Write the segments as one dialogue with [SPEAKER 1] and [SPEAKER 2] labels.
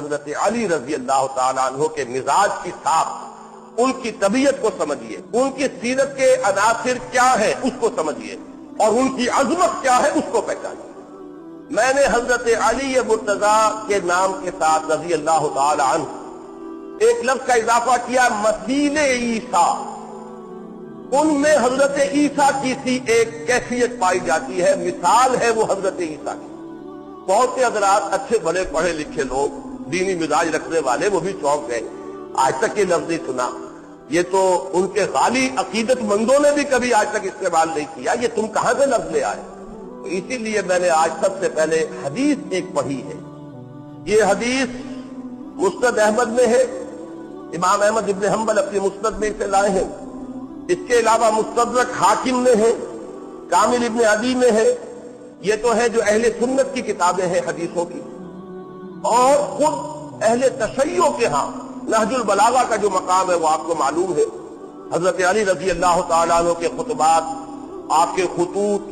[SPEAKER 1] حضرت علی رضی اللہ تعالیٰ عنہ کے مزاج کی ساخت، ان کی طبیعت کو سمجھیے، ان کی سیرت کے عناصر کیا ہے اس کو سمجھیے، اور ان کی عظمت کیا ہے اس کو پہچانیے۔ میں نے حضرت علی مرتضیٰ کے نام کے ساتھ رضی اللہ تعالی عنہ ایک لفظ کا اضافہ کیا، مثیل عیسیٰ۔ ان میں حضرت عیسیٰ کی سی ایک کیفیت پائی جاتی ہے، مثال ہے وہ حضرت عیسیٰ کی۔ بہت سے حضرات اچھے بڑے پڑھے لکھے لوگ، دینی مزاج رکھنے والے، وہ بھی چونک گئے، آج تک یہ لفظ نہیں سنا، یہ تو ان کے غالی عقیدت مندوں نے بھی کبھی آج تک استعمال نہیں کیا، یہ تم کہاں سے لفظ لے آئے؟ تو اسی لیے میں نے آج سب سے پہلے حدیث ایک پڑھی ہے۔ یہ حدیث مسند احمد میں ہے، امام احمد ابن حنبل اپنی مسند میں اسے لائے ہیں، اس کے علاوہ مستدرک حاکم میں ہے، کامل ابن عدی میں ہے، یہ تو ہے جو اہل سنت کی کتابیں ہیں حدیثوں کی، اور خود اہل تشیع کے ہاں نہج البلاغہ کا جو مقام ہے وہ آپ کو معلوم ہے۔ حضرت علی رضی اللہ تعالیٰ عنہ کے خطبات، آپ کے خطوط،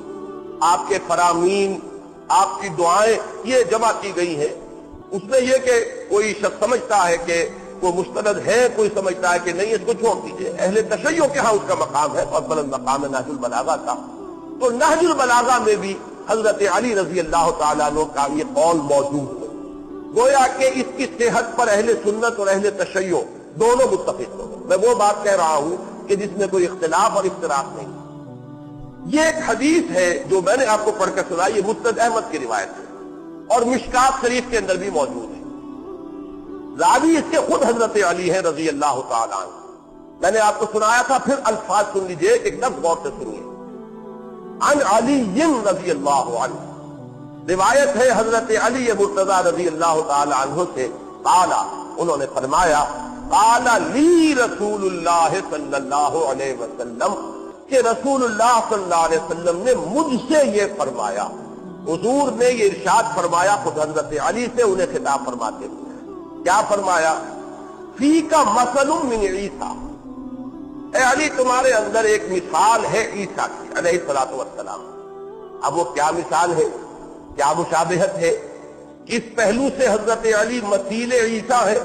[SPEAKER 1] آپ کے فرامین، آپ کی دعائیں یہ جمع کی گئی ہیں۔ اس میں یہ کہ کوئی شخص سمجھتا ہے کہ وہ مستند ہے، کوئی سمجھتا ہے کہ نہیں، اس کو چھوڑ دیجئے، اہل تشیع کے ہاں اس کا مقام ہے، اور بلند مقام ہے نہج البلاغہ کا۔ تو نہج البلاغہ میں بھی حضرت علی رضی اللہ تعالیٰ عنہ کا یہ قول موجود ہے، گویا کہ اس کی صحت پر اہل سنت اور اہل تشیع دونوں متفق ہو گئے۔ میں وہ بات کہہ رہا ہوں کہ جس میں کوئی اختلاف اور اختلاف نہیں۔ یہ ایک حدیث ہے جو میں نے آپ کو پڑھ کر سنائی، یہ مسند احمد کی روایت ہے اور مشکات شریف کے اندر بھی موجود ہے۔ راوی اس کے خود حضرت علی ہیں رضی اللہ تعالیٰ عنہ۔ میں نے آپ کو سنایا تھا، پھر الفاظ سن لیجئے، ایک لفظ غور سے سنیے۔ عن علی رضی اللہ عنہ، روایت ہے حضرت علی مرتضیٰ رضی اللہ تعالی عنہ سے، قال، انہوں نے فرمایا، قال لی رسول اللہ صلی اللہ علیہ وسلم، کہ رسول اللہ صلی اللہ علیہ وسلم نے مجھ سے یہ فرمایا۔ حضور نے یہ ارشاد فرمایا خود حضرت علی سے انہیں خطاب فرماتے ہوئے، کیا فرمایا؟ فیک مثل من عیسیٰ، اے علی تمہارے اندر ایک مثال ہے عیسیٰ کی علیہ الصلوۃ والسلام۔ اب وہ کیا مثال ہے، کیا مشابہت ہے، کس پہلو سے حضرت علی مثیل عیسیٰ ہے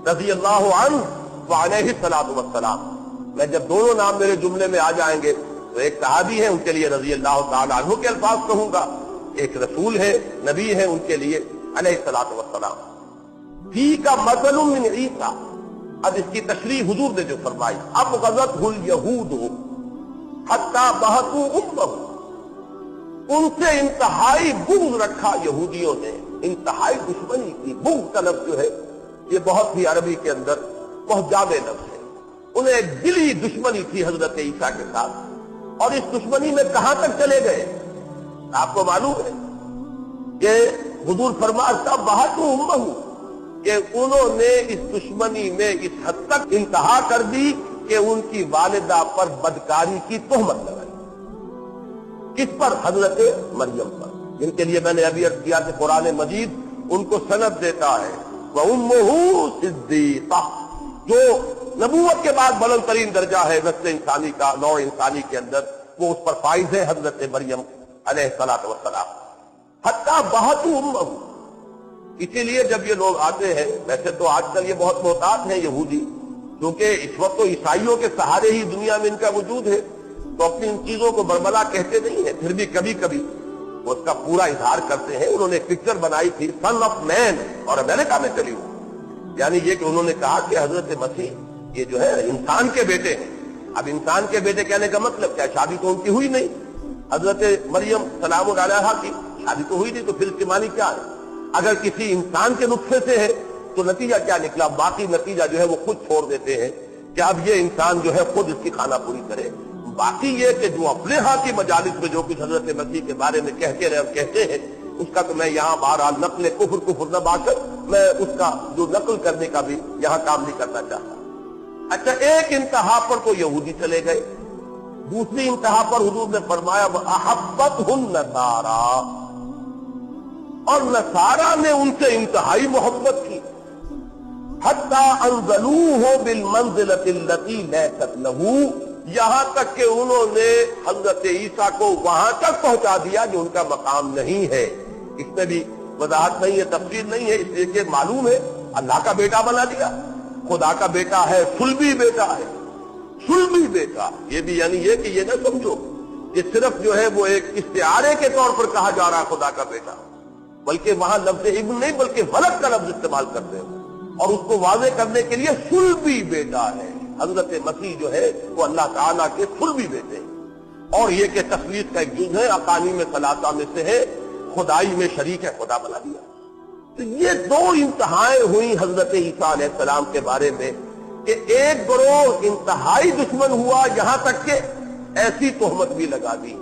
[SPEAKER 1] رضی اللہ عنہ وعلیہ الصلوۃ والسلام؟ میں جب دونوں نام میرے جملے میں آ جائیں گے تو ایک صحابی ہے، ان کے لیے رضی اللہ تعالی عنہ کے الفاظ کہوں گا، ایک رسول ہے، نبی ہے، ان کے لیے علیہ الصلوۃ والسلام۔ فیک مثل من عیسیٰ، اب اس کی تشریح حضور نے جو فرمائی، ابغضتہ الیہود حتی بہتوا امہ، ان سے انتہائی بغض رکھا یہودیوں نے، انتہائی دشمنی کی۔ بغض کا لفظ جو ہے یہ بہت ہی عربی کے اندر بہت جامع لفظ ہے۔ انہیں ایک دلی دشمنی تھی حضرت عیسیٰ کے ساتھ، اور اس دشمنی میں کہاں تک چلے گئے آپ کو معلوم ہے کہ حضور فرماتا بہتوا امہ، کہ انہوں نے اس دشمنی میں اس حد تک انتہا کر دی کہ ان کی والدہ پر بدکاری کی تہمت لگائی۔ کس پر؟ حضرت مریم پر، جن کے لیے میں نے ابھی عرض کیا کہ قرآن مجید ان کو سند دیتا ہے، وَأُمُّهُ صِدِّيقَةٌ، جو نبوت کے بعد بلند ترین درجہ ہے نسل انسانی کا، نوع انسانی کے اندر، وہ اس پر فائز ہے حضرت مریم علیہ الصلوۃ والسلام۔ حتیٰ بہتوا امہ، اسی لیے جب یہ لوگ آتے ہیں، ویسے تو آج کل یہ بہت محتاط ہیں یہودی، کیونکہ اس وقت تو عیسائیوں کے سہارے ہی دنیا میں ان کا وجود ہے، تو اپنی ان چیزوں کو بربلا کہتے نہیں ہیں، پھر بھی کبھی کبھی وہ اس کا پورا اظہار کرتے ہیں۔ انہوں نے ایک پکچر بنائی تھی سن آف مین، اور امریکہ میں چلی ہوئی، یعنی یہ کہ انہوں نے کہا کہ حضرت مسیح یہ جو ہے انسان کے بیٹے ہیں۔ اب انسان کے بیٹے کہنے کا مطلب کیا؟ شادی تو ان کی ہوئی نہیں، حضرت مریم سلام علیہا کی شادی تو ہوئی نہیں، تو پھر اس کے معنی کیا ہے؟ اگر کسی انسان کے نطفے سے ہے تو نتیجہ کیا نکلا؟ باقی نتیجہ جو ہے وہ خود چھوڑ دیتے ہیں کہ اب یہ انسان جو ہے خود اس کی خانہ پوری کرے۔ باقی یہ کہ جو اپنے ہاں کی مجالس میں جو کچھ حضرت مسیح کے بارے میں کہتے رہے اور کہتے ہیں، اس کا تو میں یہاں بہرحال نقل کفر نہ با کر میں اس کا جو نقل کرنے کا بھی یہاں کام نہیں کرنا چاہتا۔ اچھا، ایک انتہا پر تو یہودی چلے گئے، دوسری انتہا پر حضور نے فرمایا وَأَحَبَّتْهُ النَّصَارَىٰ، اور نصارہ نے ان سے انتہائی محبت کی۔ حتیٰ انزلوہ بالمنزلۃ التی لیست لہ، یہاں تک کہ انہوں نے حضرت عیسیٰ کو وہاں تک پہنچا دیا جو ان کا مقام نہیں ہے۔ اس میں بھی وضاحت نہیں ہے، تفصیل نہیں ہے، اس لیے کہ معلوم ہے اللہ کا بیٹا بنا دیا، خدا کا بیٹا ہے، صلبی بیٹا ہے، صلبی بیٹا۔ یہ بھی یعنی یہ کہ یہ نہ سمجھو کہ صرف جو ہے وہ ایک استعارے کے طور پر کہا جا رہا خدا کا بیٹا، بلکہ وہاں لفظ ابن نہیں بلکہ ولد کا لفظ استعمال کرتے ہیں، اور اس کو واضح کرنے کے لیے صلبی بیٹا ہے۔ حضرت مسیح جو ہے وہ اللہ تعالیٰ کے صلبی بیٹے ہیں، اور یہ کہ تثلیث کا ایک جز ہے، اقانیم ثلاثہ میں سے ہے، خدائی میں شریک ہے، خدا بنا دیا۔ تو یہ دو انتہائیں ہوئی حضرت عیسیٰ علیہ السلام کے بارے میں کہ ایک گروہ انتہائی دشمن ہوا، یہاں تک کہ ایسی تہمت بھی لگا دی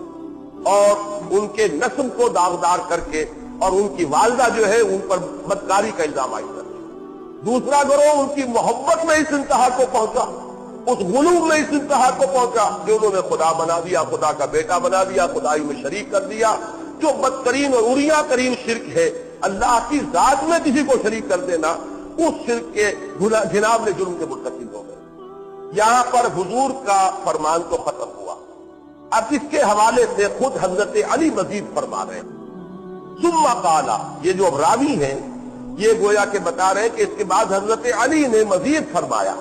[SPEAKER 1] اور ان کے نسب کو داغدار کر کے، اور ان کی والدہ جو ہے ان پر بدکاری کا الزام عائد کر دیا۔ دوسرا گروہ ان کی محبت میں اس انتہا کو پہنچا، اس غلو میں اس انتہا کو پہنچا کہ انہوں نے خدا بنا دیا، خدا کا بیٹا بنا دیا، خدائی میں شریک کر دیا، جو بدترین اور اریاں ترین شرک ہے، اللہ کی ذات میں کسی کو شریک کر دینا، اس شرک کے جناب جرم کے مرتکب ہو گئے۔ یہاں پر حضور کا فرمان تو ختم ہوا، اب اس کے حوالے سے خود حضرت علی مزید فرما رہے ہیں۔ ثم قال، یہ جو راوی ہیں یہ گویا کہ بتا رہے ہیں کہ اس کے بعد حضرت علی نے مزید فرمایا،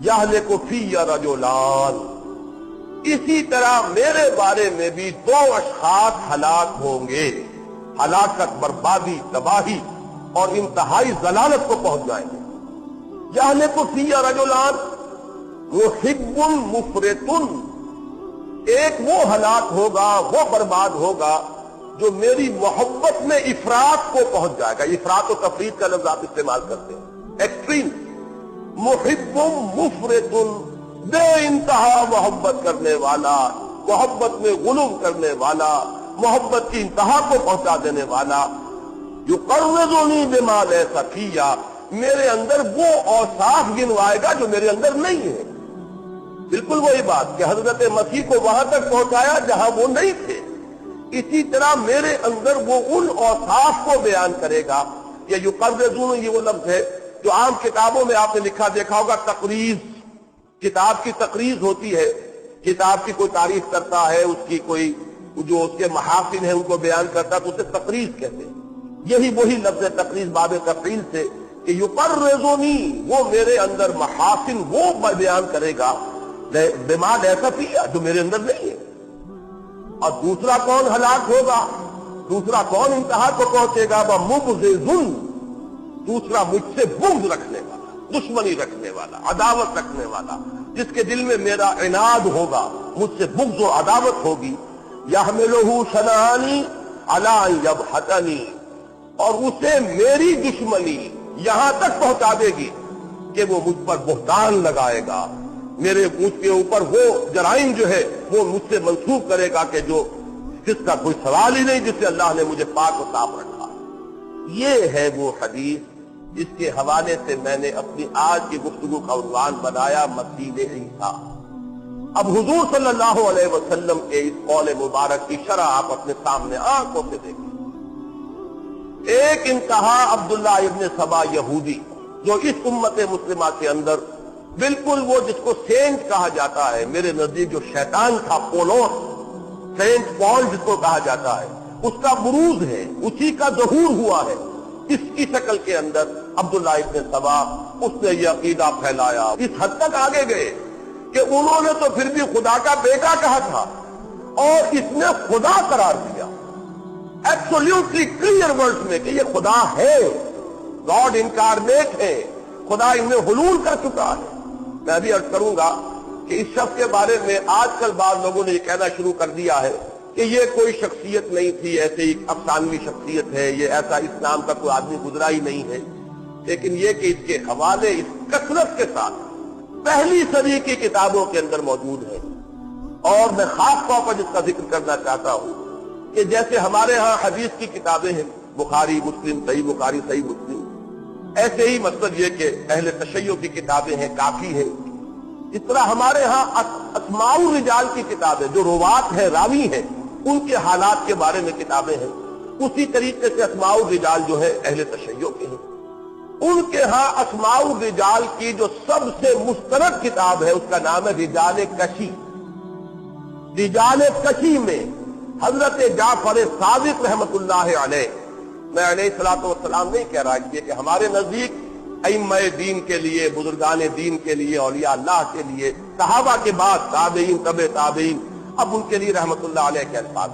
[SPEAKER 1] یہلک فی رجلان، اسی طرح میرے بارے میں بھی دو اشخاص ہلاک ہوں گے، ہلاکت، بربادی، تباہی اور انتہائی ضلالت کو پہنچ جائیں گے۔ یہلک فی رجلان محب مفرط، ایک وہ ہلاک ہوگا، وہ برباد ہوگا جو میری محبت میں افراط کو پہنچ جائے گا۔ افراط و تفریط کا لفظ آپ استعمال کرتے ہیں، ایکسٹریم۔ محب مفرط، بے انتہا محبت کرنے والا، محبت میں غلو کرنے والا، محبت کی انتہا کو پہنچا دینے والا۔ یقرضنی بما لیس فی، میرے اندر وہ اوصاف گنوائے گا جو میرے اندر نہیں ہے۔ بالکل وہی بات کہ حضرت مسیح کو وہاں تک پہنچایا جہاں وہ نہیں تھے، اسی طرح میرے اندر وہ ان اوصاف کو بیان کرے گا۔ یہ یقرضون، یہ وہ لفظ ہے جو عام کتابوں میں آپ نے لکھا دیکھا ہوگا، تقریض، کتاب کی تقریض ہوتی ہے، کتاب کی کوئی تعریف کرتا ہے، اس کی کوئی جو اس کے محاسن ہیں ان کو بیان کرتا ہے تو اسے تقریض کہتے ہیں۔ یہی وہی لفظ ہے تقریض، باب تفعیل سے، کہ یقرضنی، وہ میرے اندر محاسن وہ بیان کرے گا بما لیس فی، جو میرے اندر نہیں ہے۔ اور دوسرا کون ہلاک ہوگا، دوسرا کون انتہا کو پہنچے گا، وہ مبغض، دوسرا مجھ سے بغض رکھنے والا، دشمنی رکھنے والا، عداوت رکھنے والا، جس کے دل میں میرا عناد ہوگا، مجھ سے بغض و عداوت ہوگی۔ یحملہ شنآنی علی ان یبہتنی، اور اسے میری دشمنی یہاں تک پہنچا دے گی کہ وہ مجھ پر بہتان لگائے گا، مجھ کے اوپر وہ جرائم جو ہے وہ مجھ سے منسوب کرے گا کہ جو جس کا کوئی سوال ہی نہیں، جس سے اللہ نے مجھے پاک و صاف رکھا۔ یہ ہے وہ حدیث جس کے حوالے سے میں نے اپنی آج کی گفتگو کا عنوان بنایا، مسیح عیسیٰ۔ اب حضور صلی اللہ علیہ وسلم کے اس قول مبارک کی شرح آپ اپنے سامنے آنکھوں سے دیکھیں۔ ایک انتہا عبداللہ ابن سبا یہودی، جو اس امت مسلمہ کے اندر بالکل وہ جس کو سینٹ کہا جاتا ہے، میرے نزدیک جو شیطان تھا، پولوس، سینٹ پال جس کو کہا جاتا ہے، اس کا بروز ہے، اسی کا ظہور ہوا ہے اس کی شکل کے اندر۔ عبداللہ ابن سبا، اس نے یہ عقیدہ پھیلایا، اس حد تک آگے گئے کہ انہوں نے تو پھر بھی خدا کا بیٹا کہا تھا اور اس نے خدا قرار دیا، ایبسولوٹلی کلیئر ورڈز میں کہ یہ خدا ہے، گاڈ انکارنیٹ ہے، خدا ان میں حلول کر چکا ہے۔ میں بھی عرض کروں گا کہ اس شخص کے بارے میں آج کل بعض لوگوں نے یہ کہنا شروع کر دیا ہے کہ یہ کوئی شخصیت نہیں تھی، ایسے ہی افسانوی شخصیت ہے، یہ ایسا اس نام کا کوئی آدمی گزرا ہی نہیں ہے۔ لیکن یہ کہ اس کے حوالے اس کثرت کے ساتھ پہلی صدی کی کتابوں کے اندر موجود ہے، اور میں خاص طور پر جس کا ذکر کرنا چاہتا ہوں کہ جیسے ہمارے ہاں حدیث کی کتابیں ہیں، بخاری مسلم، صحیح بخاری صحیح مسلم، ایسے ہی مطلب یہ کہ اہل تشیع کی کتابیں ہیں، کافی ہے۔ اس طرح ہمارے ہاں اسماء الرجال کی کتابیں، جو روات ہیں، راوی ہیں، ان کے حالات کے بارے میں کتابیں ہیں، اسی طریقے سے اسماء الرجال جو ہے اہل تشیع کے ہیں۔ ان کے ہاں اسماء الرجال کی جو سب سے مستند کتاب ہے اس کا نام ہے رجال کشی۔ رجال کشی میں حضرت جعفر صادق رحمت اللہ علیہ میں علیہ السلام نہیں کہہ رہا کہ ہمارے نزدیک ائمہ دین کے لیے، بزرگان دین کے لیے، اولیاء اللہ کے لیے، صحابہ کے بعد تابعین، تبع تابعین، اب ان کے لیے رحمت اللہ علیہ کے الفاظ.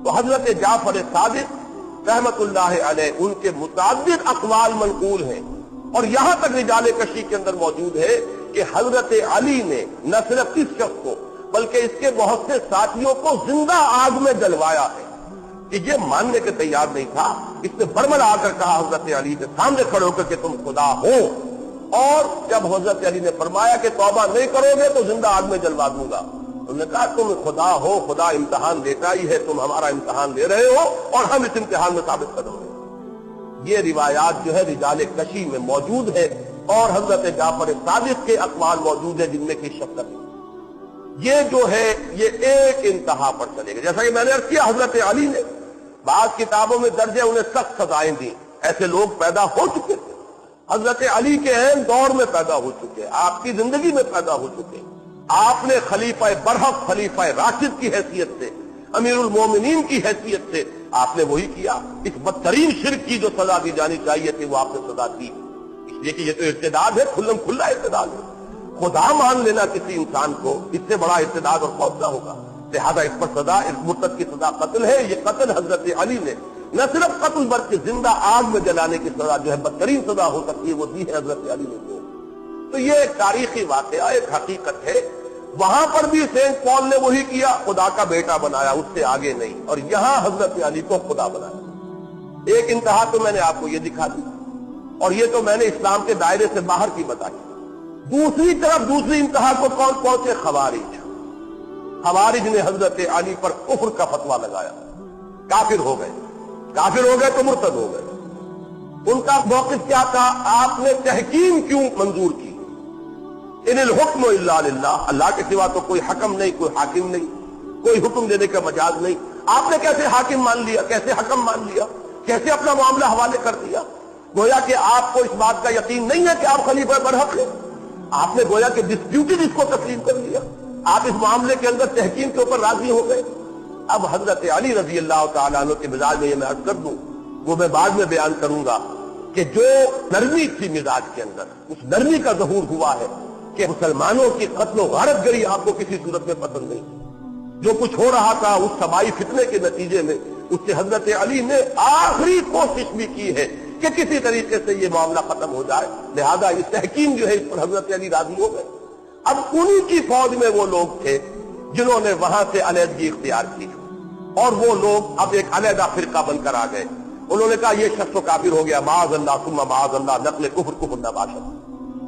[SPEAKER 1] تو حضرت جعفر صادق رحمت اللہ علیہ ان کے متعدد اقوال منقول ہیں، اور یہاں تک رجال کشی کے اندر موجود ہے کہ حضرت علی نے نہ صرف اس شخص کو بلکہ اس کے بہت سے ساتھیوں کو زندہ آگ میں جلوایا ہے، کہ یہ ماننے کے تیار نہیں تھا. اس نے برملا آ کر کہا حضرت علی کے سامنے کھڑے ہو کر کہ تم خدا ہو، اور جب حضرت علی نے فرمایا کہ توبہ نہیں کرو گے تو زندہ آگ میں جلوا دوں گا، انہوں نے کہا تم خدا ہو، خدا امتحان دیتا ہی ہے، تم ہمارا امتحان لے رہے ہو اور ہم اس امتحان میں ثابت کرو گے. یہ روایات جو ہے رجال کشی میں موجود ہے، اور حضرت جعفر صادق کے اقوال موجود ہے جن میں کی شک نہیں. یہ جو ہے یہ ایک انتہا پر چلے گا. جیسا کہ میں نے عرض کیا حضرت علی نے بعض کتابوں میں درج ہے انہیں سخت سزائیں دی. ایسے لوگ پیدا ہو چکے تھے، حضرت علی کے عین دور میں پیدا ہو چکے، آپ کی زندگی میں پیدا ہو چکے. آپ نے خلیفہ برحق، خلیفہ راشد کی حیثیت سے، امیر المومنین کی حیثیت سے آپ نے وہی کیا. اس بدترین شرک کی جو سزا دی جانی چاہیے تھی وہ آپ نے سزا دی، اس لیے کہ یہ تو ارتداد ہے، کھلم کھلا ارتداد ہے. خدا مان لینا کسی انسان کو اس سے بڑا ارتداد اور خوف نہ ہوگا. لہذا اس پر سزا، اس مرتد کی سزا قتل ہے. یہ قتل حضرت علی نے نہ صرف قتل بلکہ زندہ آگ میں جلانے کی سزا جو ہے بدترین سزا ہو سکتی ہے وہ دی ہے حضرت علی نے. تو یہ ایک تاریخی واقعہ، ایک حقیقت ہے. وہاں پر بھی سینٹ پال نے وہی کیا، خدا کا بیٹا بنایا، اس سے آگے نہیں. اور یہاں حضرت علی کو خدا بنایا. ایک انتہا تو میں نے آپ کو یہ دکھا دی، اور یہ تو میں نے اسلام کے دائرے سے باہر کی بتائی. دوسری طرف دوسری انتہا کو کون پہنچے؟ خوارج. خوارج نے حضرت علی پر کفر کا فتویٰ لگایا، کافر ہو گئے. کافر ہو گئے تو مرتد ہو گئے. ان کا موقف کیا تھا؟ آپ نے تحکیم کیوں منظور کی؟ ان الحکم الا للہ، اللہ کے سوا تو کوئی حکم نہیں، کوئی حاکم نہیں، کوئی حکم دینے کا مجاز نہیں. آپ نے کیسے حاکم مان لیا، کیسے حکم مان لیا، کیسے اپنا معاملہ حوالے کر دیا؟ گویا کہ آپ کو اس بات کا یقین نہیں ہے کہ آپ خلیفہ برحق ہیں. آپ نے گویا کہ ڈسپیوٹڈ اس کو تسلیم کر لیا. آپ اس معاملے کے اندر تحکیم کے اوپر راضی ہو گئے. اب حضرت علی رضی اللہ تعالیٰ عنہ کے مزاج میں یہ میں عرض کر دوں، وہ میں بعد میں بیان کروں گا کہ جو نرمی تھی مزاج کے اندر، اس نرمی کا ظہور ہوا ہے کہ مسلمانوں کی قتل و غارت گری آپ کو کسی صورت میں پسند نہیں. جو کچھ ہو رہا تھا اس سبائی فتنے کے نتیجے میں اس سے حضرت علی نے آخری کوشش بھی کی ہے کہ کسی طریقے سے یہ معاملہ ختم ہو جائے. لہذا یہ تحکیم جو ہے اس پر حضرت علی راضی ہو گئے. اب انہی کی فوج میں وہ لوگ تھے جنہوں نے وہاں سے علیحدگی اختیار کی، اور وہ لوگ اب ایک علیحدہ فرقہ بن کر آ گئے. انہوں نے کہا یہ شخص تو کافر ہو گیا، معاذ اللہ ثم معاذ اللہ، نقل کفر کفر نہ باشد.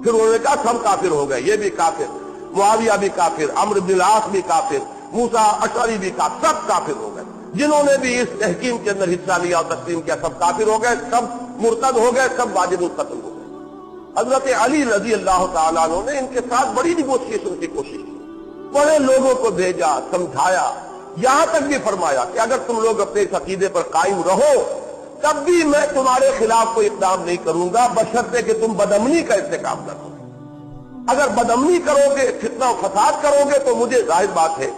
[SPEAKER 1] پھر انہوں نے کہا سب کافر ہو گئے، یہ بھی کافر، معاویہ بھی کافر، عمرو بن العاص بھی کافر، موسیٰ اشعری بھی کافر، سب کافر ہو گئے. جنہوں نے بھی اس تحکیم کے اندر حصہ لیا اور تسلیم کیا سب کافر ہو گئے، سب مرتد ہو گئے، سب واجب القتل ہو گئے. حضرت علی رضی اللہ تعالیٰ عنہ نے ان کے ساتھ بڑی نیگوشیشن کی کوشش کی، بڑے لوگوں کو بھیجا، سمجھایا، یہاں تک بھی فرمایا کہ اگر تم لوگ اپنے اس عقیدے پر قائم رہو تب بھی میں تمہارے خلاف کوئی اقدام نہیں کروں گا بشرطے کہ تم بدامنی کا ارتکاب نہ کرو. اگر بدامنی کرو گے، فتنہ و فساد کرو گے تو مجھے ظاہر بات ہے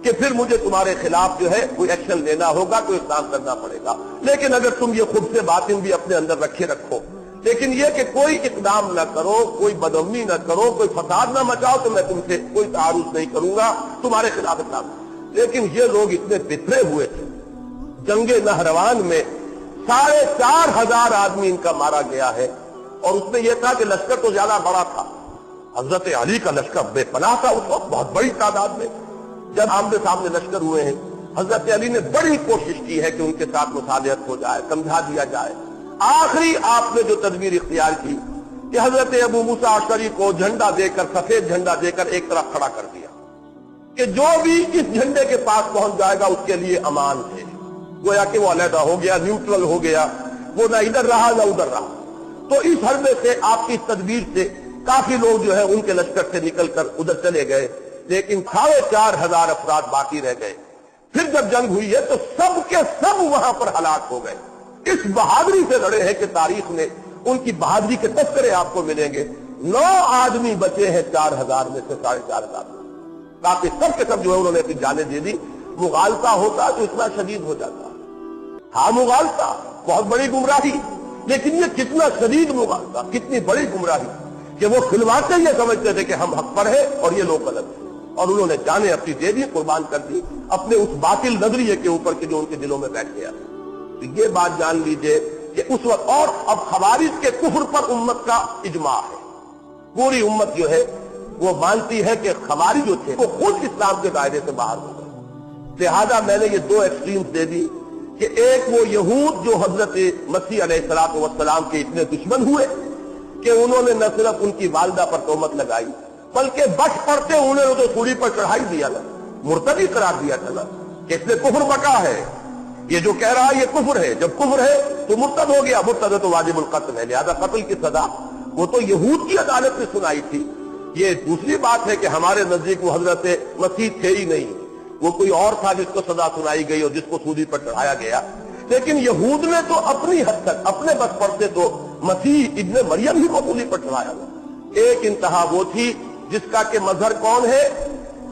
[SPEAKER 1] کہ پھر مجھے تمہارے خلاف جو ہے کوئی ایکشن لینا ہوگا، کوئی اقدام کرنا پڑے گا. لیکن اگر تم یہ خود سے باطن بھی اپنے اندر رکھے رکھو، لیکن یہ کہ کوئی اقدام نہ کرو، کوئی بدامنی نہ کرو، کوئی فساد نہ مچاؤ، تو میں تم سے کوئی تعارض نہیں کروں گا تمہارے خلاف اقدام. لیکن یہ لوگ اتنے بترے ہوئے تھے. جنگ نہروان میں 4,500 آدمی ان کا مارا گیا ہے، اور اس میں یہ تھا کہ لشکر تو زیادہ بڑا تھا، حضرت علی کا لشکر بے پناہ تھا اس وقت بہت بڑی تعداد میں. جب آمنے سامنے لشکر ہوئے ہیں، حضرت علی نے بڑی کوشش کی ہے کہ ان کے ساتھ مصالحت ہو جائے، سمجھا دیا جائے. آخری آپ نے جو تدبیر اختیار کی کہ حضرت ابو موسیٰ اشعری کو جھنڈا دے کر، سفید جھنڈا دے کر ایک طرف کھڑا کر دیا کہ جو بھی اس جھنڈے کے پاس پہنچ جائے گا اس کے لیے امان ہے. گویا کہ وہ علیحدہ ہو گیا، نیوٹرل ہو گیا، وہ نہ ادھر رہا نہ ادھر رہا. تو اس حربے سے، آپ کی تدبیر سے کافی لوگ جو ہے ان کے لشکر سے نکل کر ادھر چلے گئے، لیکن 4,500 افراد باقی رہ گئے. پھر جب جنگ ہوئی ہے تو سب کے سب وہاں پر ہلاک ہو گئے. اس بہادری سے لڑے ہیں کہ تاریخ میں ان کی بہادری کے تذکرے آپ کو ملیں گے. 9 آدمی بچے ہیں 4,000 میں سے 4,500. باقی سب کے سب جو ہے انہوں نے اپنی جانیں دے دی. مغالطہ ہوتا تو اتنا شدید ہو جاتا. ہاں مغالطہ بہت بڑی گمراہی، لیکن یہ کتنا شدید مغالطہ، کتنی بڑی گمراہی کہ وہ کھلواتے یہ سمجھتے تھے کہ ہم حق پر ہیں اور یہ لوگ غلط ہیں، اور انہوں نے جانیں اپنی دے دی، قربان کر دی اپنے اس باطل نظریے کے اوپر کہ جو ان کے دلوں میں بیٹھ گیا۔ تو یہ بات جان لیجئے کہ اس وقت، اور اب خوارج کے کفر پر امت کا اجماع ہے، پوری امت جو ہے وہ مانتی ہے کہ خوارج جو تھے وہ خود اسلام کے دائرے سے باہر ہو گئے۔ لہذا میں نے یہ دو ایکسٹریمز دے دی کہ ایک وہ یہود جو حضرت مسیح علیہ الصلوۃ والسلام کے اتنے دشمن ہوئے کہ انہوں نے نہ صرف ان کی والدہ پر تہمت لگائی بلکہ بچ پڑتے انہوں نے تو سولی پر چڑھائی دیا نا، مرتدی قرار دیا تھا نا کہ اس نے کفر بکا ہے، یہ جو کہہ رہا ہے یہ کفر ہے، جب کفر ہے تو مرتد ہو گیا، مرتد تو واجب القتل ہے، لہذا قتل کی سزا وہ تو یہود کی عدالت نے سنائی تھی۔ یہ دوسری بات ہے کہ ہمارے نزدیک وہ حضرت مسیح تھے ہی نہیں، وہ کوئی اور تھا جس کو سزا سنائی گئی اور جس کو سولی پر چڑھایا گیا، لیکن یہود نے تو اپنی حد تک اپنے بس پر سے تو مسیح ابن مریم ہی کو سولی پر چڑھایا گیا۔ ایک انتہا وہ تھی جس کا کہ مظہر کون ہے؟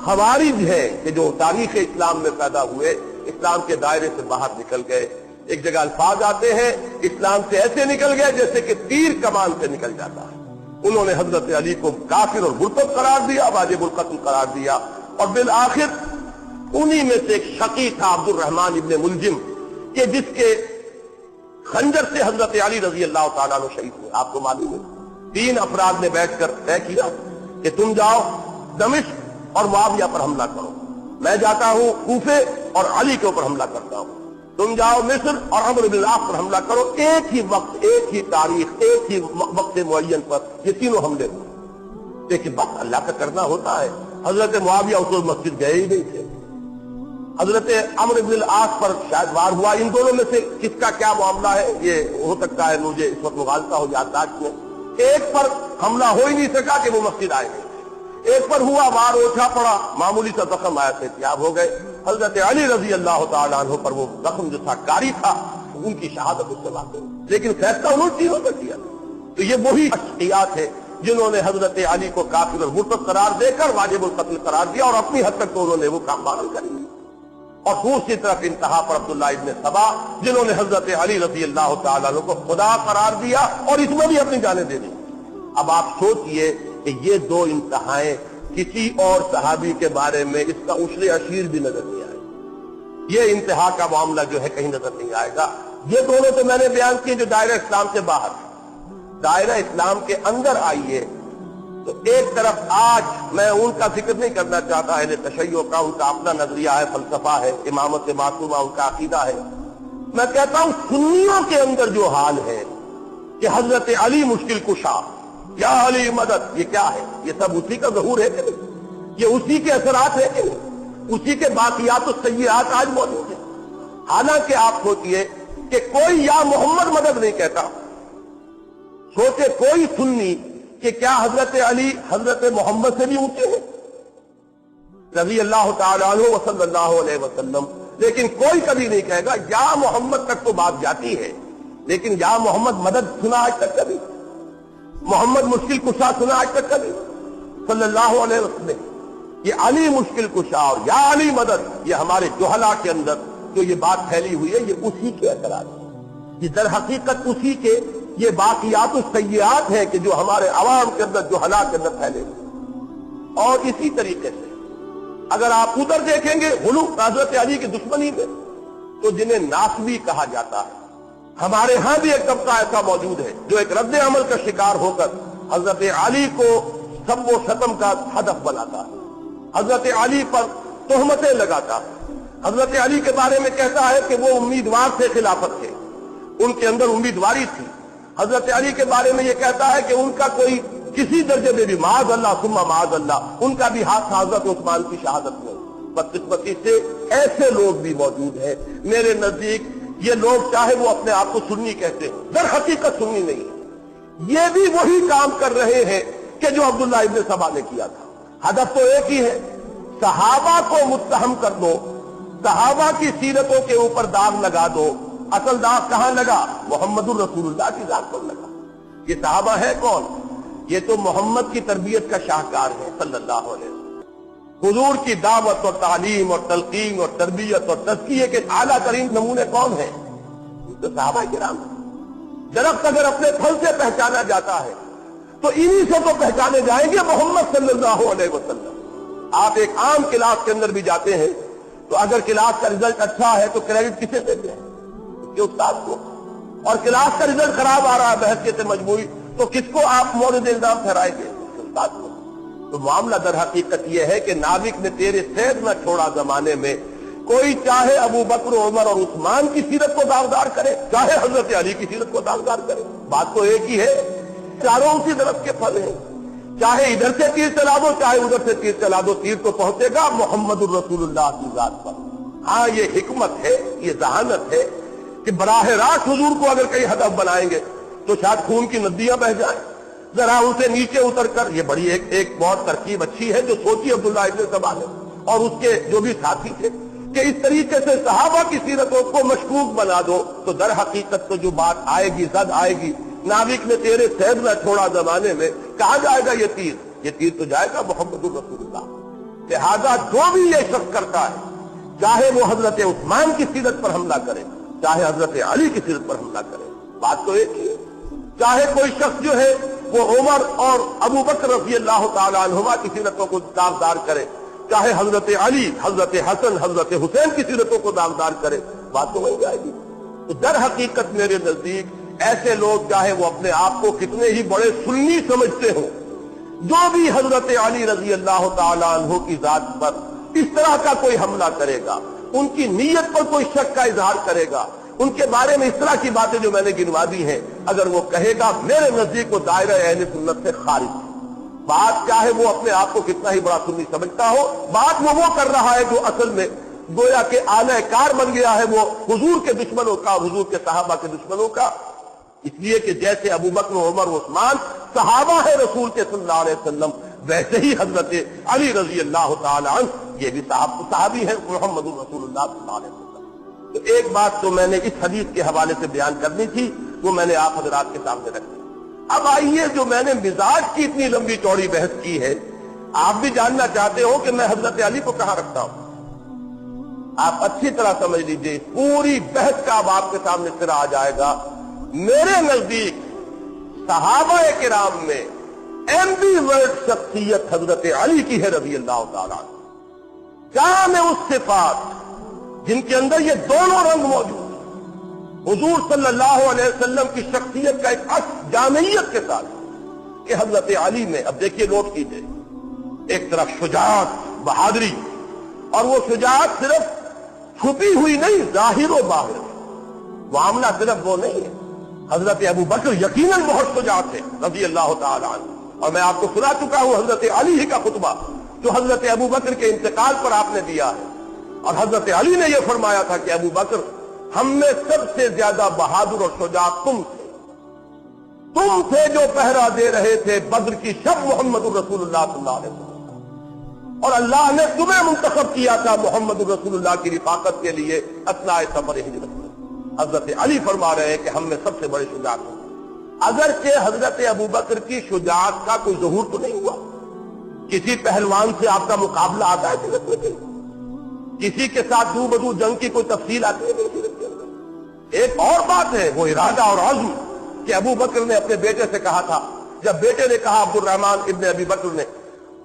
[SPEAKER 1] خوارج ہے کہ جو تاریخ اسلام میں پیدا ہوئے، اسلام کے دائرے سے باہر نکل گئے۔ ایک جگہ الفاظ آتے ہیں اسلام سے ایسے نکل گئے جیسے کہ تیر کمان سے نکل جاتا ہے۔ انہوں نے حضرت علی کو کافر اور مرتد قرار دیا، واجب القتل قرار دیا، اور بالآخر انہی میں سے ایک شقی تھا عبد الرحمن ابن ملجم کہ جس کے خنجر سے حضرت علی رضی اللہ تعالیٰ عنہ شہید ہوئے۔ آپ کو معلوم ہے 3 افراد نے بیٹھ کر طے کیا کہ تم جاؤ دمشق اور معاویہ پر حملہ کرو، میں جاتا ہوں کوفے اور علی کے اوپر حملہ کرتا ہوں، تم جاؤ مصر اور عمرو بن العاص پر حملہ کرو، ایک ہی وقت، ایک ہی تاریخ، ایک ہی وقت معین پر یہ تینوں حملے ہوئے۔ لیکن بات اللہ کا کرنا ہوتا ہے۔ حضرت معاویہ اس وقت مسجد گئے ہی نہیں تھے، حضرت عمرو بن العاص پر شاید وار ہوا، ان دونوں میں سے کس کا کیا معاملہ ہے یہ ہو سکتا ہے مجھے اس وقت مغالطہ ہو جاتا ہے۔ ایک پر حملہ ہو ہی نہیں سکا کہ وہ مسجد آئے نہیں، ایک پر ہوا، وار اوچھا پڑا، معمولی سا زخم آیا، صحتیاب ہو گئے۔ حضرت علی رضی اللہ تعالیٰ عنہ پر وہ زخم جو تھا کاری تھا، ان کی شہادت اس سے واقع ہوئی، لیکن فیصلہ انہوں نے چیزوں پر کیا۔ تو یہ وہی اشخاص ہے جنہوں نے حضرت علی کو کافر اور مرتد قرار دے کر واجب القتل قرار دیا، اور اپنی حد تک تو انہوں نے وہ کام باطل کر لیا۔ اور دوسری طرف انتہا پر عبداللہ ابن سبا جنہوں نے حضرت علی رضی اللہ تعالیٰ عنہ کو خدا قرار دیا اور اس میں بھی اپنی جانیں دے دی۔ اب آپ سوچئے کہ یہ دو انتہائیں کسی اور صحابی کے بارے میں اس کا عشر عشیر بھی نظر نہیں آئے، یہ انتہا کا معاملہ جو ہے کہیں نظر نہیں آئے گا۔ یہ دونوں تو میں نے بیان کیے جو دائرہ اسلام سے باہر، دائرہ اسلام کے اندر آئیے تو ایک طرف آج میں ان کا ذکر نہیں کرنا چاہتا، اہل تشیع کا ان کا اپنا نظریہ ہے، فلسفہ ہے، امامت معصومہ ان کا عقیدہ ہے۔ میں کہتا ہوں سنیوں کے اندر جو حال ہے کہ حضرت علی مشکل کشا، یا علی مدد، یہ کیا ہے؟ یہ سب اسی کا ظہور ہے کہ نہیں؟ یہ اسی کے اثرات ہے کہ نہیں؟ اسی کے باقیات و سیئات آج موجود ہیں۔ حالانکہ آپ سوچئے کہ کوئی یا محمد مدد نہیں کہتا، سوچے کوئی سنی کہ کیا حضرت علی حضرت محمد سے بھی اونچے ہیں رضی اللہ تعالیٰ عنہ وصلی اللہ علیہ وسلم، لیکن کوئی کبھی نہیں کہے گا یا محمد تک تو بات جاتی ہے، لیکن یا محمد مدد سنا آج تک کبھی؟ محمد مشکل کشا سنا آج تک کبھی؟ صلی اللہ علیہ وسلم یہ علی مشکل کشا اور یا علی مدد، یہ ہمارے جہلا کے اندر جو یہ بات پھیلی ہوئی ہے یہ اسی کے اثرات ہے، یہ در حقیقت اسی کے یہ باقیات السیئات ہیں کہ جو ہمارے عوام کے اندر جہلا کے اندر پھیلے ہوئے۔ اور اسی طریقے سے اگر آپ ادھر دیکھیں گے غلو حضرت علی کی دشمنی میں، تو جنہیں ناسبی کہا جاتا ہے، ہمارے ہاں بھی ایک طبقہ ایسا موجود ہے جو ایک رد عمل کا شکار ہو کر حضرت علی کو سب و شتم کا ہدف بناتا ہے، حضرت علی پر تہمتیں لگاتا ہے، حضرت علی کے بارے میں کہتا ہے کہ وہ امیدوار تھے خلافت کے، ان کے اندر امیدواری تھی۔ حضرت علی کے بارے میں یہ کہتا ہے کہ ان کا کوئی کسی درجے میں بھی معاذ اللہ ثم معاذ اللہ ان کا بھی ہاتھ تھا حضرت عثمان کی شہادت میں۔ بدقسمتی سے ایسے لوگ بھی موجود ہیں میرے نزدیک، یہ لوگ چاہے وہ اپنے آپ کو سنی کہتے ہیں، در حقیقت سنی نہیں ہے، یہ بھی وہی کام کر رہے ہیں کہ جو عبداللہ ابن سبا نے کیا تھا۔ ہدف تو ایک ہی ہے، صحابہ کو متہم کر دو، صحابہ کی سیرتوں کے اوپر داغ لگا دو۔ اصل داغ کہاں لگا؟ محمد الرسول اللہ کی ذات پر لگا۔ یہ صحابہ ہے کون؟ یہ تو محمد کی تربیت کا شاہکار ہے صلی اللہ علیہ وسلم۔ حضور کی دعوت اور تعلیم اور تلقین اور تربیت اور تزکیے کے اعلیٰ ترین نمونے کون ہیں؟ تو صحابہ کرام، درخت اگر اپنے پھل سے پہچانا جاتا ہے تو انہی سے تو پہچانے جائیں گے محمد صلی اللہ علیہ وسلم۔ آپ ایک عام کلاس کے اندر بھی جاتے ہیں تو اگر کلاس کا رزلٹ اچھا ہے تو کریڈٹ کسے دیتے ہیں؟ اس کے استاد کو۔ اور کلاس کا رزلٹ خراب آ رہا ہے بحثیت مجموعی تو کس کو آپ مورد الزام ٹھہرائیں گے؟ اس کے استاد کو۔ تو معاملہ در حقیقت یہ ہے کہ نابک نے تیرے سید نہ چھوڑا زمانے میں، کوئی چاہے ابو بکر، عمر اور عثمان کی سیرت کو داغدار کرے، چاہے حضرت علی کی سیرت کو داغدار کرے، بات تو ایک ہی ہے، چاروں اسی درخت کے پھل ہیں۔ چاہے ادھر سے تیر چلا دو چاہے ادھر سے تیر چلا دو، تیر تو پہنچے گا محمد الرسول اللہ کی ذات پر۔ ہاں یہ حکمت ہے، یہ ذہانت ہے کہ براہ راست حضور کو اگر کئی ہدف بنائیں گے تو شاید خون کی ندیاں بہہ جائیں، ذرا ان سے نیچے اتر کر، یہ بڑی ایک بہت ترکیب اچھی ہے جو سوچی عبداللہ ابن سبا نے اور اس کے جو بھی ساتھی تھے کہ اس طریقے سے صحابہ کی سیرتوں کو مشکوک بنا دو تو در حقیقت تو جو بات آئے گی، زد آئے گی، نابک نے تیرے سید نہ چھوڑا زمانے میں، کہاں جائے گا یہ تیر تو جائے گا محمد الرسول اللہ۔ لہذا جو بھی یہ شخص کرتا ہے، چاہے وہ حضرت عثمان کی سیرت پر حملہ کرے چاہے حضرت علی کی سیرت پر حملہ کرے، بات تو ایک ہی ہے۔ چاہے کوئی شخص جو ہے وہ عمر اور ابو بکر رضی اللہ تعالیٰ عنہما کی سیرتوں کو داغدار کرے، چاہے حضرت علی، حضرت حسن، حضرت حسین کی سیرتوں کو داغدار کرے، بات تو وہی جائے گی۔ تو در حقیقت میرے نزدیک ایسے لوگ چاہے وہ اپنے آپ کو کتنے ہی بڑے سنی سمجھتے ہوں، جو بھی حضرت علی رضی اللہ تعالیٰ عنہ کی ذات پر اس طرح کا کوئی حملہ کرے گا، ان کی نیت پر کوئی شک کا اظہار کرے گا، ان کے بارے میں اس طرح کی باتیں جو میں نے گنوا دی ہیں، اگر وہ کہے گا میرے نزدیک وہ دائرہ اہل سنت سے خارج ہے۔ بات چاہے وہ اپنے آپ کو کتنا ہی بڑا سنی سمجھتا ہو، بات وہ کر رہا ہے جو اصل میں گویا کہ آلہ کار بن گیا ہے وہ حضور کے دشمنوں کا، حضور کے صحابہ کے دشمنوں کا۔ اس لیے کہ جیسے ابو بکر، عمر، عثمان صحابہ ہے رسول کے صلی اللہ علیہ وسلم، ویسے ہی حضرت علی رضی اللہ تعالی عنہ یہ بھی صحابی ہے محمد رسول اللہ صلی اللہ علیہ وسلم۔ تو ایک بات تو میں نے اس حدیث کے حوالے سے بیان کرنی تھی، وہ میں نے آپ حضرات کے سامنے رکھی۔ اب آئیے، جو میں نے مزاج کی اتنی لمبی چوڑی بحث کی ہے، آپ بھی جاننا چاہتے ہو کہ میں حضرت علی کو کہاں رکھتا ہوں۔ آپ اچھی طرح سمجھ لیجئے، پوری بحث کا اب آپ کے سامنے سرا آ جائے گا۔ میرے نزدیک صحابہ کرام میں ایمبی ورڈ شخصیت حضرت علی کی ہے رضی اللہ تعالیٰ عنہ۔ جامع الصفات، جن کے اندر یہ دونوں رنگ موجود ہیں، حضور صلی اللہ علیہ وسلم کی شخصیت کا ایک عکس جامعیت کے ساتھ کہ حضرت علی میں، اب دیکھیے نوٹ کیجئے، ایک طرف شجاعت، بہادری، اور وہ شجاعت صرف چھپی ہوئی نہیں، ظاہر و باہر۔ معاملہ صرف وہ نہیں ہے، حضرت ابو بکر یقیناً بہت شجاع تھے رضی اللہ تعالی عنہ، اور میں آپ کو سنا چکا ہوں حضرت علی ہی کا خطبہ جو حضرت ابو بکر کے انتقال پر آپ نے دیا ہے، اور حضرت علی نے یہ فرمایا تھا کہ ابو بکر، ہم میں سب سے زیادہ بہادر اور شجاع تم تھے جو پہرا دے رہے تھے بدر کی شب محمد الرسول اللہ صلی اللہ علیہ وسلم، اور اللہ نے تمہیں منتخب کیا تھا محمد الرسول اللہ کی رفاقت کے لیے اثناء سفر ہجرت میں۔ حضرت علی فرما رہے ہیں کہ ہم میں سب سے بڑے شجاع ہیں، اگرچہ حضرت ابو بکر کی شجاعت کا کوئی ظہور تو نہیں ہوا، کسی پہلوان سے آپ کا مقابلہ آتا ہے سیرت میں کہیں؟ کسی کے ساتھ دو بدو جنگ کی کوئی تفصیل آتی ہے سیرت کے اندر؟ ایک اور بات ہے وہ ارادہ اور عزم کہ ابو بکر نے اپنے بیٹے سے کہا تھا، جب بیٹے نے کہا عبد الرحمن ابن ابی بکر نے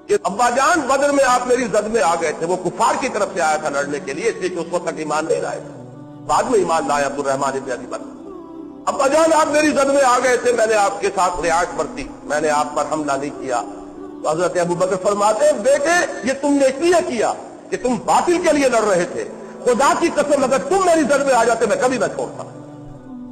[SPEAKER 1] کہ ابا جان بدر میں آپ میری زد میں آ گئے تھے، وہ کفار کی طرف سے آیا تھا لڑنے کے لیے، اس لیے کہ اس وقت تک ایمان نہیں لائے تھے، بعد میں ایمان لائے عبد الرحمن ابن ابی بکر۔ ابا جان آپ میری زد میں آ گئے تھے، میں نے آپ کے ساتھ رعایت برتی، میں نے آپ پر حملہ نہیں کیا۔ تو حضرت ابو بکر فرماتے ہیں بیٹے یہ تم نے اس لیے کیا کہ تم باطل کے لیے لڑ رہے تھے، خدا کی قسم اگر تم میری زد میں آ جاتے میں کبھی نہ چھوڑتا۔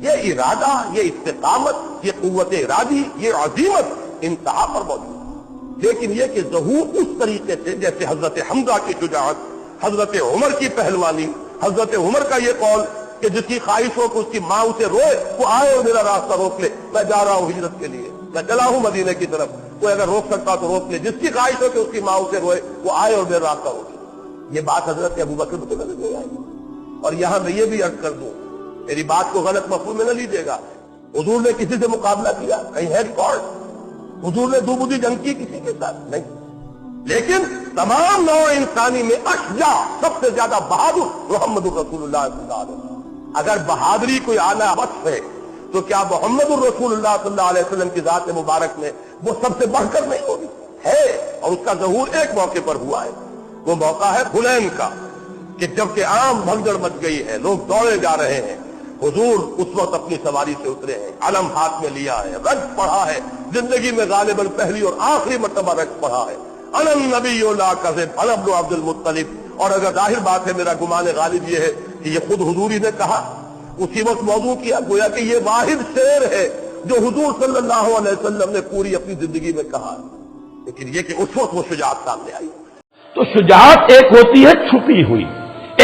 [SPEAKER 1] یہ ارادہ، یہ استقامت، یہ قوت ارادی، یہ عزیمت انتہا پر موجود، لیکن یہ کہ ظہور اس طریقے سے جیسے حضرت حمزہ کی شجاعت، حضرت عمر کی پہلوانی، حضرت عمر کا یہ قول کہ جس کی خواہش ہو کہ اس کی ماں اسے روئے وہ آئے اور میرا راستہ روک لے، میں جا رہا ہوں ہجرت کے لیے، میں چلا ہوں مدینے کی طرف، کوئی اگر روک سکتا تو روک لے، جس کی خواہش ہو کہ اس کی ماں اسے روئے وہ آئے اور میرا راستہ روک لے۔ یہ بات حضرت ابو بکر کو نظر نہیں آئی۔ اور یہاں میں یہ بھی عرض کر دوں، میری بات کو غلط مفہوم میں نہ لیجیے گا، حضور نے کسی سے مقابلہ کیا؟ کہیں ہے ریکارڈ؟ حضور نے دو بدی جنگ کی کسی کے ساتھ؟ نہیں، لیکن تمام نوع انسانی میں اشجاع، سب سے زیادہ بہادر محمد الرسول اللہ صلی اللہ علیہ وسلم۔ اگر بہادری کوئی اعلیٰ وصف ہے تو کیا محمد الرسول اللہ صلی اللہ علیہ وسلم کی ذات مبارک میں وہ سب سے بڑھ کر نہیں ہوگی؟ ہے، اور اس کا ظہور ایک موقع پر ہوا ہے، وہ موقع ہے حنین کا، کہ جبکہ عام بھگدڑ مچ گئی ہے، لوگ دوڑے جا رہے ہیں، حضور اس وقت اپنی سواری سے اترے ہیں، علم ہاتھ میں لیا ہے، رقص پڑھا ہے، زندگی میں غالباً پہلی اور آخری مرتبہ رقص پڑھا ہے، انا النبی لا کذب انا ابن عبد المطلب۔ اور اگر ظاہر بات ہے، میرا گمان غالب یہ ہے کہ یہ خود حضور ہی نے کہا، اسی وقت موضوع کیا، گویا کہ یہ واحد شعر ہے جو حضور صلی اللہ علیہ وسلم نے پوری اپنی زندگی میں کہا، لیکن یہ کہ اس وقت وہ شجاعت سامنے آئی۔
[SPEAKER 2] تو شجاعت ایک ہوتی ہے چھپی ہوئی،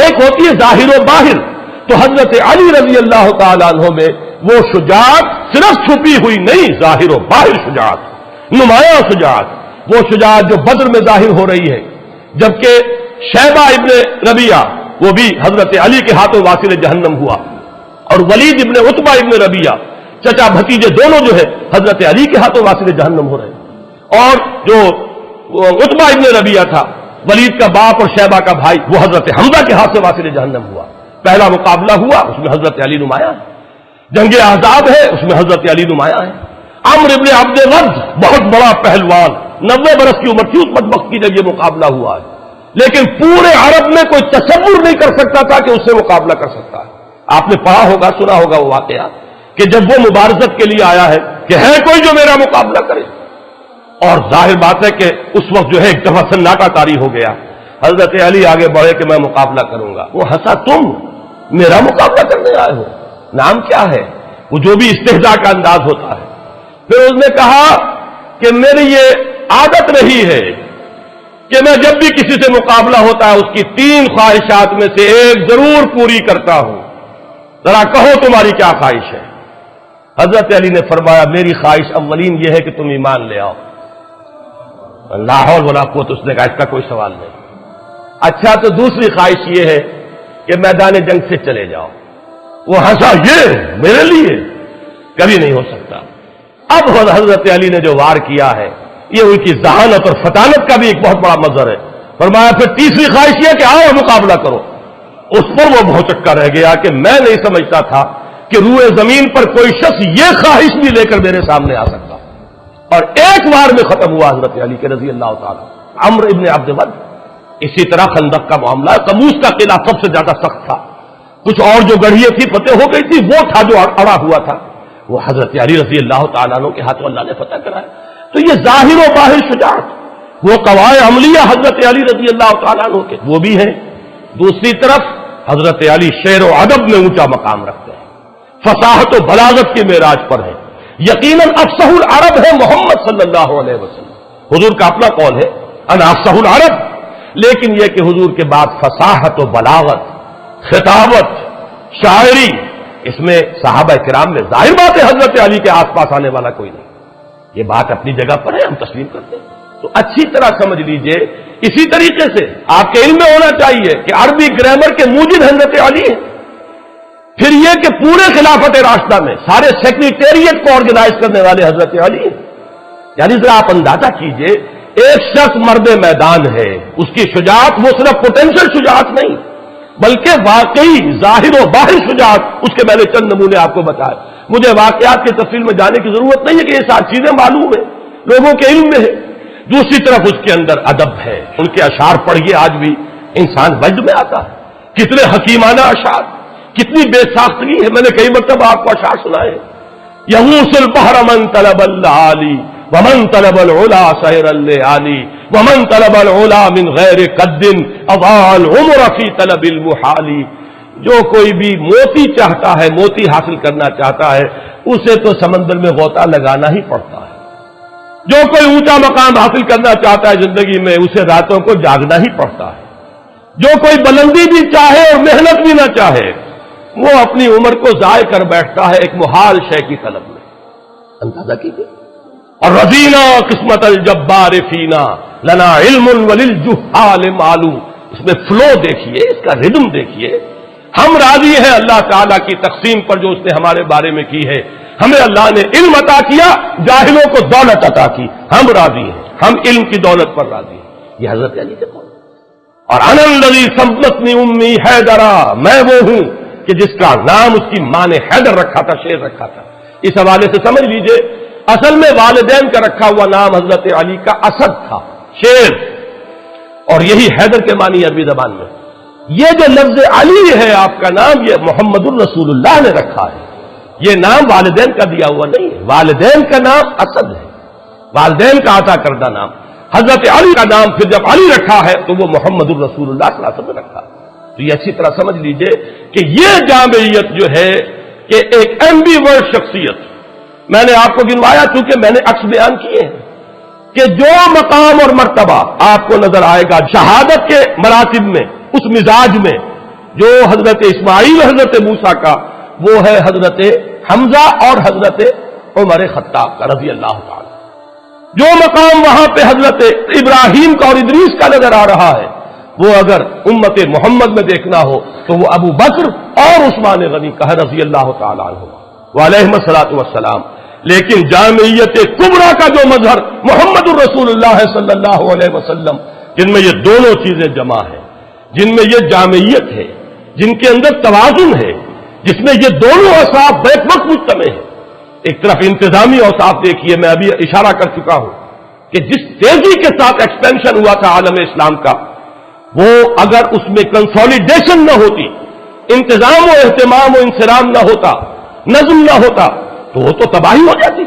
[SPEAKER 2] ایک ہوتی ہے ظاہر و باہر۔ تو حضرت علی رضی اللہ تعالیٰ عنہ میں وہ شجاعت صرف چھپی ہوئی نہیں، ظاہر و باہر شجاعت، نمایاں شجاعت، وہ شجاعت جو بدر میں ظاہر ہو رہی ہے، جبکہ شیبہ ابن ربیعہ وہ بھی حضرت علی کے ہاتھوں واصل جہنم ہوا، اور ولید ابن عتبہ ابن ربیعہ چچا بھتیجے دونوں جو ہے حضرت علی کے ہاتھوں واصل جہنم ہو رہے ہیں، اور جو عتبہ ابن ربیعہ تھا ولید کا باپ اور شیبہ کا بھائی، وہ حضرت حمزہ کے ہاتھ سے واصل جہنم ہوا۔ پہلا مقابلہ ہوا، اس میں حضرت علی نمایاں ہے، جنگ احزاب ہے، اس میں حضرت علی نمایاں ہے۔ عمرو ابن عبد ود بہت بڑا پہلوان، 90 برس کی عمر تھی اس بدبخت کی جب یہ مقابلہ ہوا ہے، لیکن پورے عرب میں کوئی تصور نہیں کر سکتا تھا کہ اس سے مقابلہ کر سکتا ہے۔ آپ نے پڑھا ہوگا، سنا ہوگا وہ واقعہ کہ جب وہ مبارزت کے لیے آیا ہے کہ ہے کوئی جو میرا مقابلہ کرے، اور ظاہر بات ہے کہ اس وقت جو ہے ایک دفعہ سناٹا طاری ہو گیا، حضرت علی آگے بڑھے کہ میں مقابلہ کروں گا، وہ ہنسا، تم میرا مقابلہ کرنے آئے ہو، نام کیا ہے؟ وہ جو بھی استہزاء کا انداز ہوتا ہے۔ پھر اس نے کہا کہ میری یہ عادت رہی ہے کہ میں جب بھی کسی سے مقابلہ ہوتا ہے اس کی 3 خواہشات میں سے ایک ضرور پوری کرتا ہوں، ذرا کہو تمہاری کیا خواہش ہے؟ حضرت علی نے فرمایا میری خواہش اولین یہ ہے کہ تم ایمان لے آؤ۔ لا حول ولا قوت، اس نے کہا اس کا کوئی سوال نہیں۔ اچھا تو دوسری خواہش یہ ہے کہ میدان جنگ سے چلے جاؤ۔ وہ ہنسا، یہ میرے لیے کبھی نہیں ہو سکتا۔ اب حضرت علی نے جو وار کیا ہے یہ ان کی ذہانت اور فطانت کا بھی ایک بہت بڑا مظہر ہے۔ فرمایا پھر تیسری خواہش یہ کہ آؤ مقابلہ کرو۔ اس پر وہ بھوچکا رہ گیا کہ میں نہیں سمجھتا تھا کہ روئے زمین پر کوئی شخص یہ خواہش بھی لے کر میرے سامنے آ سکتا، اور ایک بار میں ختم ہوا حضرت علی کے رضی اللہ تعالیٰ۔ عمرو ابن عبد ود، اسی طرح خندق کا معاملہ، قموس کا قلعہ سب سے زیادہ سخت تھا، کچھ اور جو گڑھیاں تھی فتح ہو گئی تھی، وہ تھا جو اڑا ہوا تھا، وہ حضرت علی رضی اللہ تعالیٰ عنہ کے ہاتھوں اللہ نے فتح کرایا۔ تو یہ ظاہر و باہر شجاعت، وہ قواعد عملیہ حضرت علی رضی اللہ تعالیٰ عنہ کے وہ بھی ہیں، دوسری طرف حضرت علی شعر و ادب میں اونچا مقام رکھتے ہیں، فصاحت و بلاغت کی معراج پر ہے، یقیناً افصح العرب ہے محمد صلی اللہ علیہ وسلم، حضور کا اپنا قول ہے انا افصح العرب، لیکن یہ کہ حضور کے بعد فصاحت و بلاغت، خطابت، شاعری، اس میں صحابہ کرام میں ظاہر بات ہے حضرت علی کے آس پاس آنے والا کوئی نہیں، یہ بات اپنی جگہ پر ہے، ہم تسلیم کرتے ہیں۔ تو اچھی طرح سمجھ لیجئے، اسی طریقے سے آپ کے علم میں ہونا چاہیے کہ عربی گرامر کے موجد حضرت علی ہیں، پھر یہ کہ پورے خلافت راشدہ میں سارے سیکریٹریٹ کو آرگنائز کرنے والے حضرت علی ہیں۔ یعنی ذرا آپ اندازہ کیجئے، ایک شخص مرد میدان ہے، اس کی شجاعت وہ صرف پوٹینشل شجاعت نہیں بلکہ واقعی ظاہر و باہر شجاعت، اس کے میں نے چند نمونے آپ کو بتائے۔ مجھے واقعات کی تفصیل میں جانے کی ضرورت نہیں ہے کہ یہ ساری چیزیں معلوم ہیں، لوگوں کے علم میں ہے۔ دوسری طرف اس کے اندر ادب ہے، ان کے اشعار پڑھیے آج بھی انسان وجد میں آتا ہے، کتنے حکیمانہ اشعار، کتنی بے ساختگی ہے۔ میں نے کئی مرتبہ آپ کو اشعار سنائے، یغوص البحر من طلب العالی ومن طلب العلا سیر الليالي ومن طلب العلا من غیر قد اضاع العمر فی طلب المحال۔ جو کوئی بھی موتی چاہتا ہے، موتی حاصل کرنا چاہتا ہے، اسے تو سمندر میں غوطہ لگانا ہی پڑتا ہے۔ جو کوئی اونچا مقام حاصل کرنا چاہتا ہے زندگی میں، اسے راتوں کو جاگنا ہی پڑتا ہے۔ جو کوئی بلندی بھی چاہے اور محنت بھی نہ چاہے، وہ اپنی عمر کو ضائع کر بیٹھتا ہے ایک محال شے کی طلب میں۔ اندازہ کیجیے۔ اور رضینا قسمت الجبار فینا لنا علم وللجہال معلوم، اس میں فلو دیکھیے، اس کا ردم دیکھیے۔ ہم راضی ہیں اللہ تعالیٰ کی تقسیم پر جو اس نے ہمارے بارے میں کی ہے، ہمیں اللہ نے علم عطا کیا، جاہلوں کو دولت عطا کی، ہم راضی ہیں، ہم علم کی دولت پر راضی ہیں۔ یہ حضرت علی کے قول۔ اور انا الذی سمتنی امی حیدرا، میں وہ ہوں کہ جس کا نام اس کی ماں نے حیدر رکھا تھا، شیر رکھا تھا. اس حوالے سے سمجھ لیجئے اصل میں والدین کا رکھا ہوا نام حضرت علی کا اسد تھا، شیر، اور یہی حیدر کے معنی عربی زبان میں. یہ جو لفظ علی ہے آپ کا نام، یہ محمد الرسول اللہ نے رکھا ہے، یہ نام والدین کا دیا ہوا نہیں ہے. والدین کا نام اسد ہے، والدین کا عطا کردہ نام. حضرت علی کا نام پھر جب علی رکھا ہے تو وہ محمد الرسول اللہ صلی اللہ علیہ وسلم نے رکھا. تو یہ اچھی طرح سمجھ لیجئے کہ یہ جامعیت جو ہے کہ ایک ایمبی ورڈ شخصیت، میں نے آپ کو گنوایا چونکہ میں نے عکس بیان کیے ہیں کہ جو مقام اور مرتبہ آپ کو نظر آئے گا شہادت کے مراتب میں، اس مزاج میں جو حضرت اسماعیل اور حضرت موسیٰ کا، وہ ہے حضرت حمزہ اور حضرت عمر خطاب کا رضی اللہ تعالی. جو مقام وہاں پہ حضرت ابراہیم کا اور ادریس کا نظر آ رہا ہے، وہ اگر امت محمد میں دیکھنا ہو تو وہ ابو بکر اور عثمان غنی کا ہے رضی اللہ تعالی عنہ وعلیہم الصلاۃ والسلام. لیکن جامعیت کبریٰ کا جو مظہر محمد الرسول اللہ صلی اللہ علیہ وسلم، جن میں یہ دونوں چیزیں جمع ہیں، جن میں یہ جامعیت ہے، جن کے اندر توازن ہے، جس میں یہ دونوں اوصاف بیک وقت مجتمع ہیں. ایک طرف انتظامی اوصاف دیکھیے، میں ابھی اشارہ کر چکا ہوں کہ جس تیزی کے ساتھ ایکسپینشن ہوا تھا عالم اسلام کا، وہ اگر اس میں کنسولیڈیشن نہ ہوتی، انتظام و اہتمام و انصرام نہ ہوتا، نظم نہ ہوتا، تو وہ تو تباہی ہو جاتی.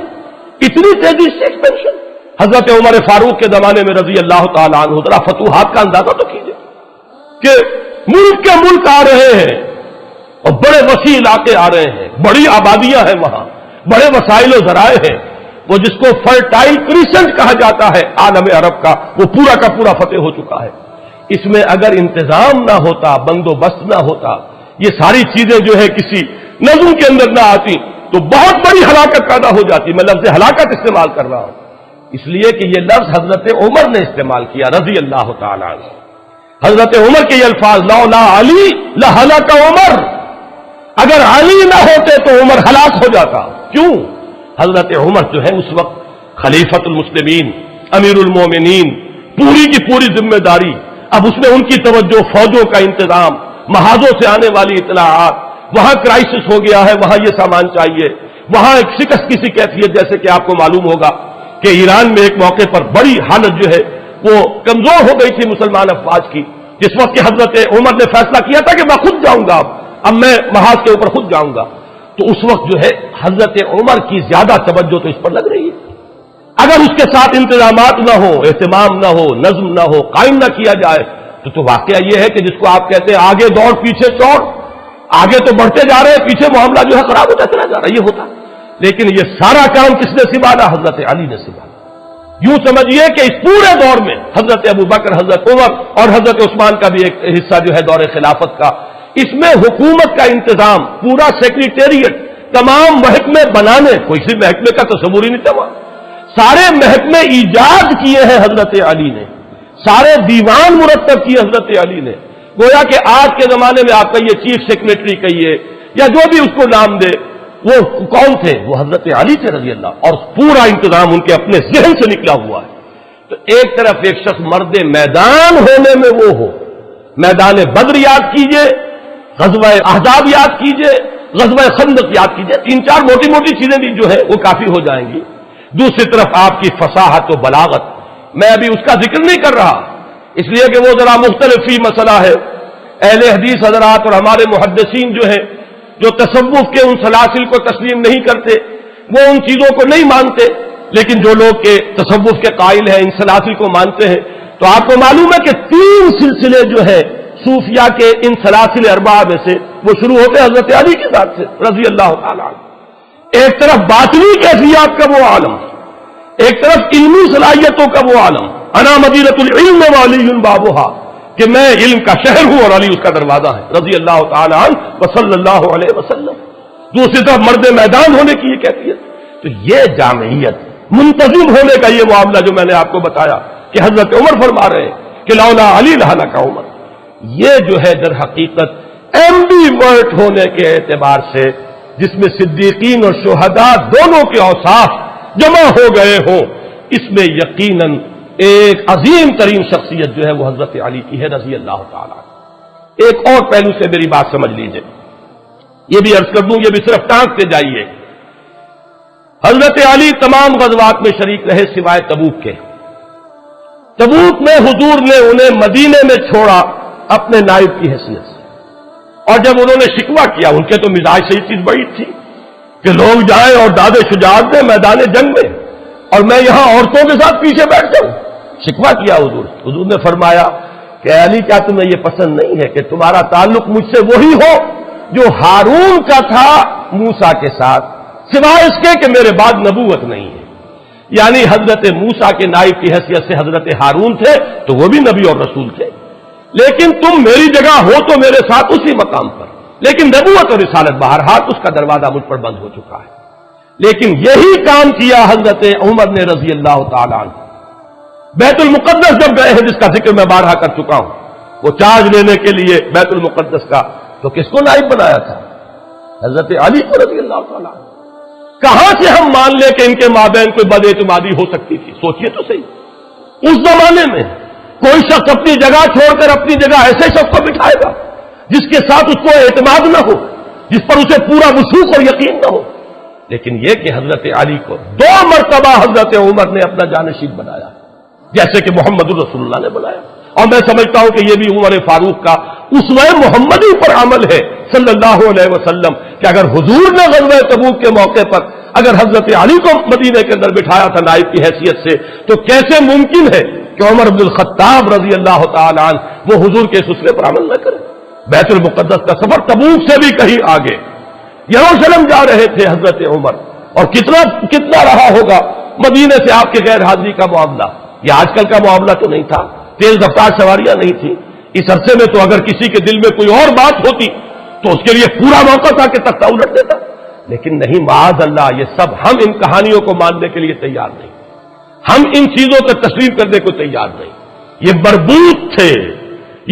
[SPEAKER 2] اتنی تیزی سے ایکسپینشن حضرت عمر فاروق کے زمانے میں رضی اللہ تعالیٰ عنہ، ذرا فتوحات کا اندازہ تو کیجیے کہ ملک کے ملک آ رہے ہیں اور بڑے وسیع علاقے آ رہے ہیں، بڑی آبادیاں ہیں وہاں، بڑے وسائل و ذرائع ہیں. وہ جس کو فرٹائل کریسنٹ کہا جاتا ہے عالم عرب کا، وہ پورا کا پورا فتح ہو چکا ہے. اس میں اگر انتظام نہ ہوتا، بندوبست نہ ہوتا، یہ ساری چیزیں جو ہے کسی نظم کے اندر نہ آتی تو بہت بڑی ہلاکت پیدا ہو جاتی. میں لفظ ہلاکت استعمال کر رہا ہوں اس لیے کہ یہ لفظ حضرت عمر نے استعمال کیا رضی اللہ تعالی عنہ. حضرت عمر کے یہ الفاظ، لولا علی لہلک عمر، اگر علی نہ ہوتے تو عمر ہلاک ہو جاتا. کیوں؟ حضرت عمر جو ہے اس وقت خلیفۃ المسلمین، امیر المومنین، پوری کی پوری ذمہ داری. اب اس میں ان کی توجہ، فوجوں کا انتظام، محاذوں سے آنے والی اطلاعات، وہاں کرائسس ہو گیا ہے، وہاں یہ سامان چاہیے، وہاں ایک شکست کی سی کیفیت، جیسے کہ آپ کو معلوم ہوگا کہ ایران میں ایک موقع پر بڑی حالت جو ہے وہ کمزور ہو گئی تھی مسلمان افواج کی، جس وقت کہ حضرت عمر نے فیصلہ کیا تھا کہ میں خود جاؤں گا، اب میں محاذ کے اوپر خود جاؤں گا. تو اس وقت جو ہے حضرت عمر کی زیادہ توجہ تو اس پر لگ رہی ہے. اگر اس کے ساتھ انتظامات نہ ہو، اہتمام نہ ہو، نظم نہ ہو، قائم نہ کیا جائے تو واقعہ یہ ہے کہ جس کو آپ کہتے ہیں آگے دوڑ پیچھے چوڑ، آگے تو بڑھتے جا رہے ہیں، پیچھے معاملہ جو ہے خراب ہوتا چلا جا رہا ہے. یہ ہوتا، لیکن یہ سارا کام کس نے سنبھالا؟ حضرت علی نے سنبھالا. یوں سمجھیے کہ اس پورے دور میں حضرت ابو بکر، حضرت عمر اور حضرت عثمان کا بھی ایک حصہ جو ہے دور خلافت کا، اس میں حکومت کا انتظام، پورا سیکریٹریٹ، تمام محکمے بنانے، کوئی سی محکمے کا تصور ہی نہیں تھا. سارے محکمے ایجاد کیے ہیں حضرت علی نے، سارے دیوان مرتب کیے حضرت علی نے. گویا کہ آج کے زمانے میں آپ کہیے چیف سیکریٹری کہیے یا جو بھی اس کو نام دے، وہ کون تھے؟ وہ حضرت علی تھے رضی اللہ، اور پورا انتظام ان کے اپنے ذہن سے نکلا ہوا ہے. تو ایک طرف ایک شخص مرد میدان ہونے میں وہ ہو، میدان بدر یاد کیجئے، غزوہ احزاب یاد کیجئے، غزوہ خندق یاد کیجئے، 3-4 موٹی موٹی چیزیں بھی جو ہے وہ کافی ہو جائیں گی. دوسری طرف آپ کی فصاحت و بلاغت، میں ابھی اس کا ذکر نہیں کر رہا اس لیے کہ وہ ذرا مختلف ہی مسئلہ ہے. اہل حدیث حضرات اور ہمارے محدثین جو ہیں، جو تصوف کے ان سلاسل کو تسلیم نہیں کرتے، وہ ان چیزوں کو نہیں مانتے، لیکن جو لوگ کے تصوف کے قائل ہیں، ان سلاسل کو مانتے ہیں، تو آپ کو معلوم ہے کہ 3 سلسلے جو ہے صوفیہ کے ان سلاسل اربعہ میں سے وہ شروع ہوتے حضرت علی کے ذات سے رضی اللہ تعالیٰ عنہ. ایک طرف باطنی کیفیات کا وہ عالم، ایک طرف علمی صلاحیتوں کا وہ عالم، انا مدینۃ العلم وعلی بابھا، کہ میں علم کا شہر ہوں اور علی اس کا دروازہ ہے رضی اللہ تعالیٰ عنہ وصلی اللہ علیہ وسلم. دوسری طرف مرد میدان ہونے کی یہ کیفیت. تو یہ جامعیت، منتظم ہونے کا یہ معاملہ جو میں نے آپ کو بتایا کہ حضرت عمر فرما رہے ہیں کہ لولا علی لہلک عمر، یہ جو ہے در حقیقت ایمبی ورٹ ہونے کے اعتبار سے، جس میں صدیقین اور شہداء دونوں کے اوصاف جمع ہو گئے ہوں، اس میں یقیناً ایک عظیم ترین شخصیت جو ہے وہ حضرت علی کی ہے رضی اللہ تعالیٰ. ایک اور پہلو سے میری بات سمجھ لیجئے یہ بھی عرض کر دوں، یہ بھی صرف ٹانکتے جائیے، حضرت علی تمام غزوات میں شریک رہے سوائے تبوک کے۔ تبوک میں حضور نے انہیں مدینے میں چھوڑا اپنے نائب کی حیثیت سے، اور جب انہوں نے شکوہ کیا، ان کے تو مزاج سے یہ چیز بڑی تھی کہ لوگ جائیں اور داد شجاعت دیں میدان جنگ میں، اور میں یہاں عورتوں کے ساتھ پیچھے بیٹھ جاؤں۔ شکوہ کیا حضور نے فرمایا کہ علی کیا تمہیں یہ پسند نہیں ہے کہ تمہارا تعلق مجھ سے وہی ہو جو ہارون کا تھا موسیٰ کے ساتھ، سوائے اس کے کہ میرے بعد نبوت نہیں ہے؟ یعنی حضرت موسیٰ کے نائب کی حیثیت سے حضرت ہارون تھے تو وہ بھی نبی اور رسول تھے، لیکن تم میری جگہ ہو تو میرے ساتھ اسی مقام پر، لیکن نبوت اور رسالت بہرحال اس کا دروازہ مجھ پر بند ہو چکا ہے۔ لیکن یہی کام کیا حضرت عمر نے رضی اللہ تعالیٰ عنہ۔ بیت المقدس جب گئے ہیں، جس کا ذکر میں بارہا کر چکا ہوں، وہ چارج لینے کے لیے بیت المقدس کا، تو کس کو نائب بنایا تھا؟ حضرت علی کو رضی اللہ تعالیٰ عنہ۔ کہاں سے ہم مان لیں کہ ان کے مابین کوئی بد اعتمادی ہو سکتی تھی؟ سوچئے تو صحیح، اس زمانے میں کوئی شخص اپنی جگہ چھوڑ کر اپنی جگہ ایسے شخص کو بٹھائے گا جس کے ساتھ اس کو اعتماد نہ ہو، جس پر اسے پورا وثوق اور یقین نہ ہو؟ لیکن یہ کہ حضرت علی کو 2 مرتبہ حضرت عمر نے اپنا جانشین بنایا، جیسے کہ محمد الرسول اللہ نے بنایا، اور میں سمجھتا ہوں کہ یہ بھی عمر فاروق کا اسوہ محمدی پر عمل ہے صلی اللہ علیہ وسلم، کہ اگر حضور نے غزوہ تبوک کے موقع پر اگر حضرت علی کو مدینے کے اندر بٹھایا تھا نائب کی حیثیت سے، تو کیسے ممکن ہے کہ عمر بن الخطاب رضی اللہ تعالیٰ عنہ وہ حضور کے اس اسوے پر عمل نہ کرے؟ بیت المقدس کا سفر تبوک سے بھی کہیں آگے، یروشلم جا رہے تھے حضرت عمر، اور کتنا رہا ہوگا مدینے سے آپ کے غیر حاضری کا معاملہ۔ یہ آج کل کا معاملہ تو نہیں تھا، تیز رفتار سواریاں نہیں تھی، اس عرصے میں تو اگر کسی کے دل میں کوئی اور بات ہوتی تو اس کے لیے پورا موقع تھا کہ تختہ الٹ دیتا، لیکن نہیں، معاذ اللہ، یہ سب ہم ان کہانیوں کو ماننے کے لیے تیار نہیں، ہم ان چیزوں کو تسلیم کرنے کو تیار نہیں۔ یہ مربوط تھے،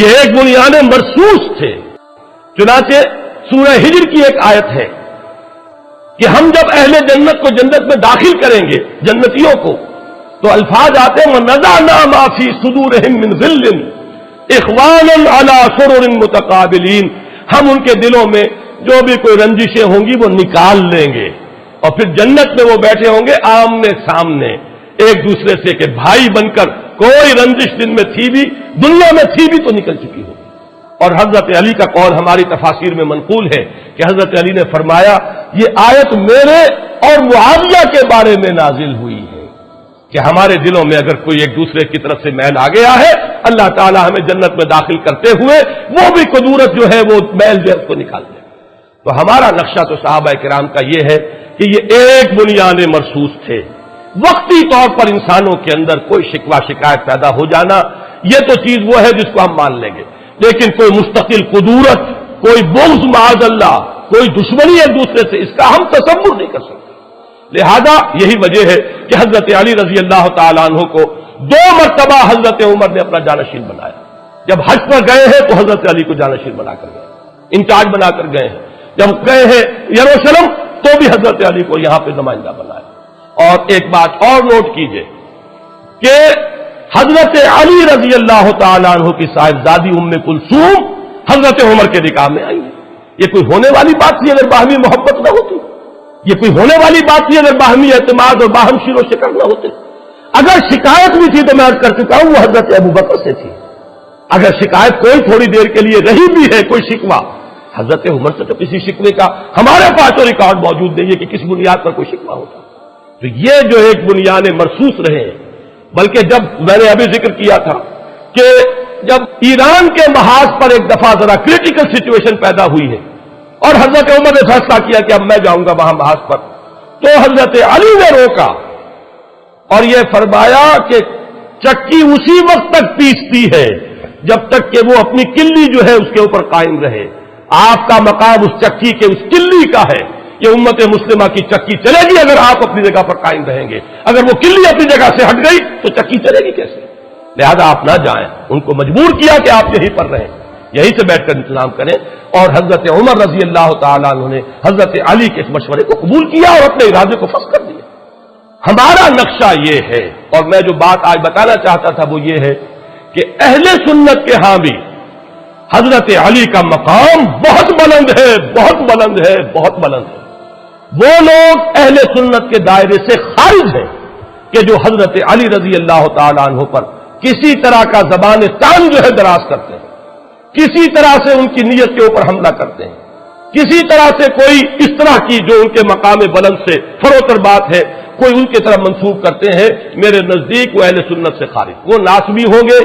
[SPEAKER 2] یہ ایک بنیاد مرصوص تھے۔ چنانچہ سورہ ہجر کی ایک آیت ہے کہ ہم جب اہل جنت کو جنت میں داخل کریں گے، جنتیوں کو، تو الفاظ آتے ہیں وَنَزَعْنَا مَا فِي صُدُورِهِم مِّن غِلٍّ إِخْوَانًا عَلَىٰ سُرُرٍ مُتَقَابِلِينَ، ہم ان کے دلوں میں جو بھی کوئی رنجشیں ہوں گی وہ نکال لیں گے، اور پھر جنت میں وہ بیٹھے ہوں گے آمنے سامنے ایک دوسرے سے، کہ بھائی بن کر کوئی رنجش دن میں تھی بھی، دنیا میں تھی بھی تو نکل چکی ہو۔ اور حضرت علی کا قول ہماری تفاسیر میں منقول ہے کہ حضرت علی نے فرمایا یہ آیت میرے اور معاویہ کے بارے میں نازل ہوئی ہے کہ ہمارے دلوں میں اگر کوئی ایک دوسرے کی طرف سے میل آ گیا ہے، اللہ تعالیٰ ہمیں جنت میں داخل کرتے ہوئے وہ بھی قدورت جو ہے وہ میل جو ہے اس کو نکال دے۔ تو ہمارا نقشہ تو صحابہ کرام کا یہ ہے کہ یہ ایک بنیاد مرصوص تھے۔ وقتی طور پر انسانوں کے اندر کوئی شکوہ شکایت پیدا ہو جانا، یہ تو چیز وہ ہے جس کو ہم مان لیں گے، لیکن کوئی مستقل قدورت، کوئی بغض معاذ اللہ، کوئی دشمنی ایک دوسرے سے، اس کا ہم تصور نہیں کر سکتے۔ لہذا یہی وجہ ہے کہ حضرت علی رضی اللہ تعالیٰ عنہ کو 2 مرتبہ حضرت عمر نے اپنا جانشین بنایا۔ جب حج پر گئے ہیں تو حضرت علی کو جانشین بنا کر گئے، انچارج بنا کر گئے ہیں۔ جب گئے ہیں یروشلم تو بھی حضرت علی کو یہاں پہ نمائندہ بنایا۔ اور ایک بات اور نوٹ کیجئے کہ حضرت علی رضی اللہ تعالیٰ عنہ کی صاحبزادی ام کلثوم حضرت عمر کے نکاح میں آئی ہے۔ یہ کوئی ہونے والی بات تھی اگر باہمی محبت نہ ہوتی؟ یہ کوئی ہونے والی بات تھی اگر باہمی اعتماد اور باہم شیر و شکر نہ ہوتے؟ اگر شکایت بھی تھی تو میں عرض کر چکا ہوں وہ حضرت ابوبکر سے تھی۔ اگر شکایت کوئی تھوڑی دیر کے لیے رہی بھی ہے، کوئی شکوہ، حضرت عمر سے تو کسی شکوے کا ہمارے پاس تو ریکارڈ موجود نہیں ہے کہ کس بنیاد پر کوئی شکوہ ہوتا۔ تو یہ جو ایک بنیاد مرصوص رہے، بلکہ جب میں نے ابھی ذکر کیا تھا کہ جب ایران کے محاذ پر ایک دفعہ ذرا کریٹیکل سچویشن پیدا ہوئی ہے اور حضرت عمر نے فیصلہ کیا کہ اب میں جاؤں گا وہاں محاذ پر، تو حضرت علی نے روکا اور یہ فرمایا کہ چکی اسی وقت تک پیستی ہے جب تک کہ وہ اپنی کلی جو ہے اس کے اوپر قائم رہے۔ آپ کا مقام اس چکی کے اس کلی کا ہے، یہ امت مسلمہ کی چکی چلے گی اگر آپ اپنی جگہ پر قائم رہیں گے، اگر وہ کلی اپنی جگہ سے ہٹ گئی تو چکی چلے گی کیسے؟ لہذا آپ نہ جائیں، ان کو مجبور کیا کہ آپ یہیں پر رہیں، یہیں سے بیٹھ کر انتظام کریں، اور حضرت عمر رضی اللہ تعالیٰ عنہ نے حضرت علی کے اس مشورے کو قبول کیا اور اپنے ارادے کو فس کر دیا۔ ہمارا نقشہ یہ ہے، اور میں جو بات آج بتانا چاہتا تھا وہ یہ ہے کہ اہل سنت کے ہاں بھی حضرت علی کا مقام بہت بلند ہے، بہت بلند ہے، بہت بلند ہے۔ وہ لوگ اہل سنت کے دائرے سے خارج ہیں کہ جو حضرت علی رضی اللہ تعالی عنہ پر کسی طرح کا زبان تان جو ہے دراز کرتے ہیں، کسی طرح سے ان کی نیت کے اوپر حملہ کرتے ہیں، کسی طرح سے کوئی اس طرح کی جو ان کے مقام بلند سے فروتر بات ہے کوئی ان کی طرف منسوب کرتے ہیں، میرے نزدیک وہ اہل سنت سے خارج، وہ ناسبی ہوں گے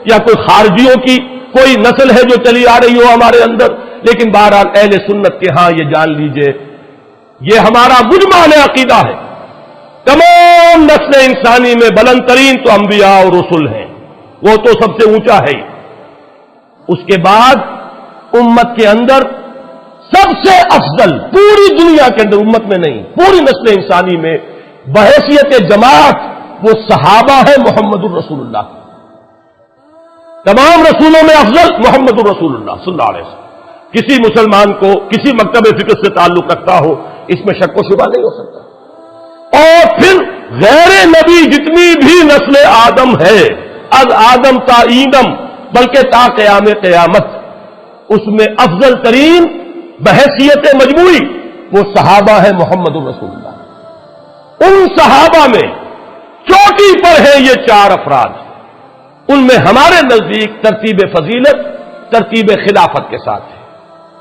[SPEAKER 2] یا کوئی خارجیوں کی کوئی نسل ہے جو چلی آ رہی ہو ہمارے اندر، لیکن بہرحال اہل سنت کے ہاں یہ جان لیجئے یہ ہمارا مجمع عقیدہ ہے، تمام نسل انسانی میں بلند ترین تو انبیاء اور رسل ہیں، وہ تو سب سے اونچا ہے ہی۔ اس کے بعد امت کے اندر سب سے افضل پوری دنیا کے اندر، امت میں نہیں پوری نسل انسانی میں بحیثیت جماعت وہ صحابہ ہے محمد الرسول اللہ، تمام رسولوں میں افضل محمد الرسول اللہ صلی اللہ علیہ وسلم۔ کسی مسلمان کو کسی مکتب فکر سے تعلق رکھتا ہو اس میں شک و شبہ نہیں ہو سکتا۔ اور پھر غیر نبی جتنی بھی نسل آدم ہے، از آدم تا ایدم بلکہ تا قیام قیامت، اس میں افضل ترین بحیثیت مجموعی وہ صحابہ ہے محمد الرسول اللہ۔ ان صحابہ میں چوٹی پر ہیں یہ چار افراد، ان میں ہمارے نزدیک ترتیب فضیلت ترتیب خلافت کے ساتھ ہے۔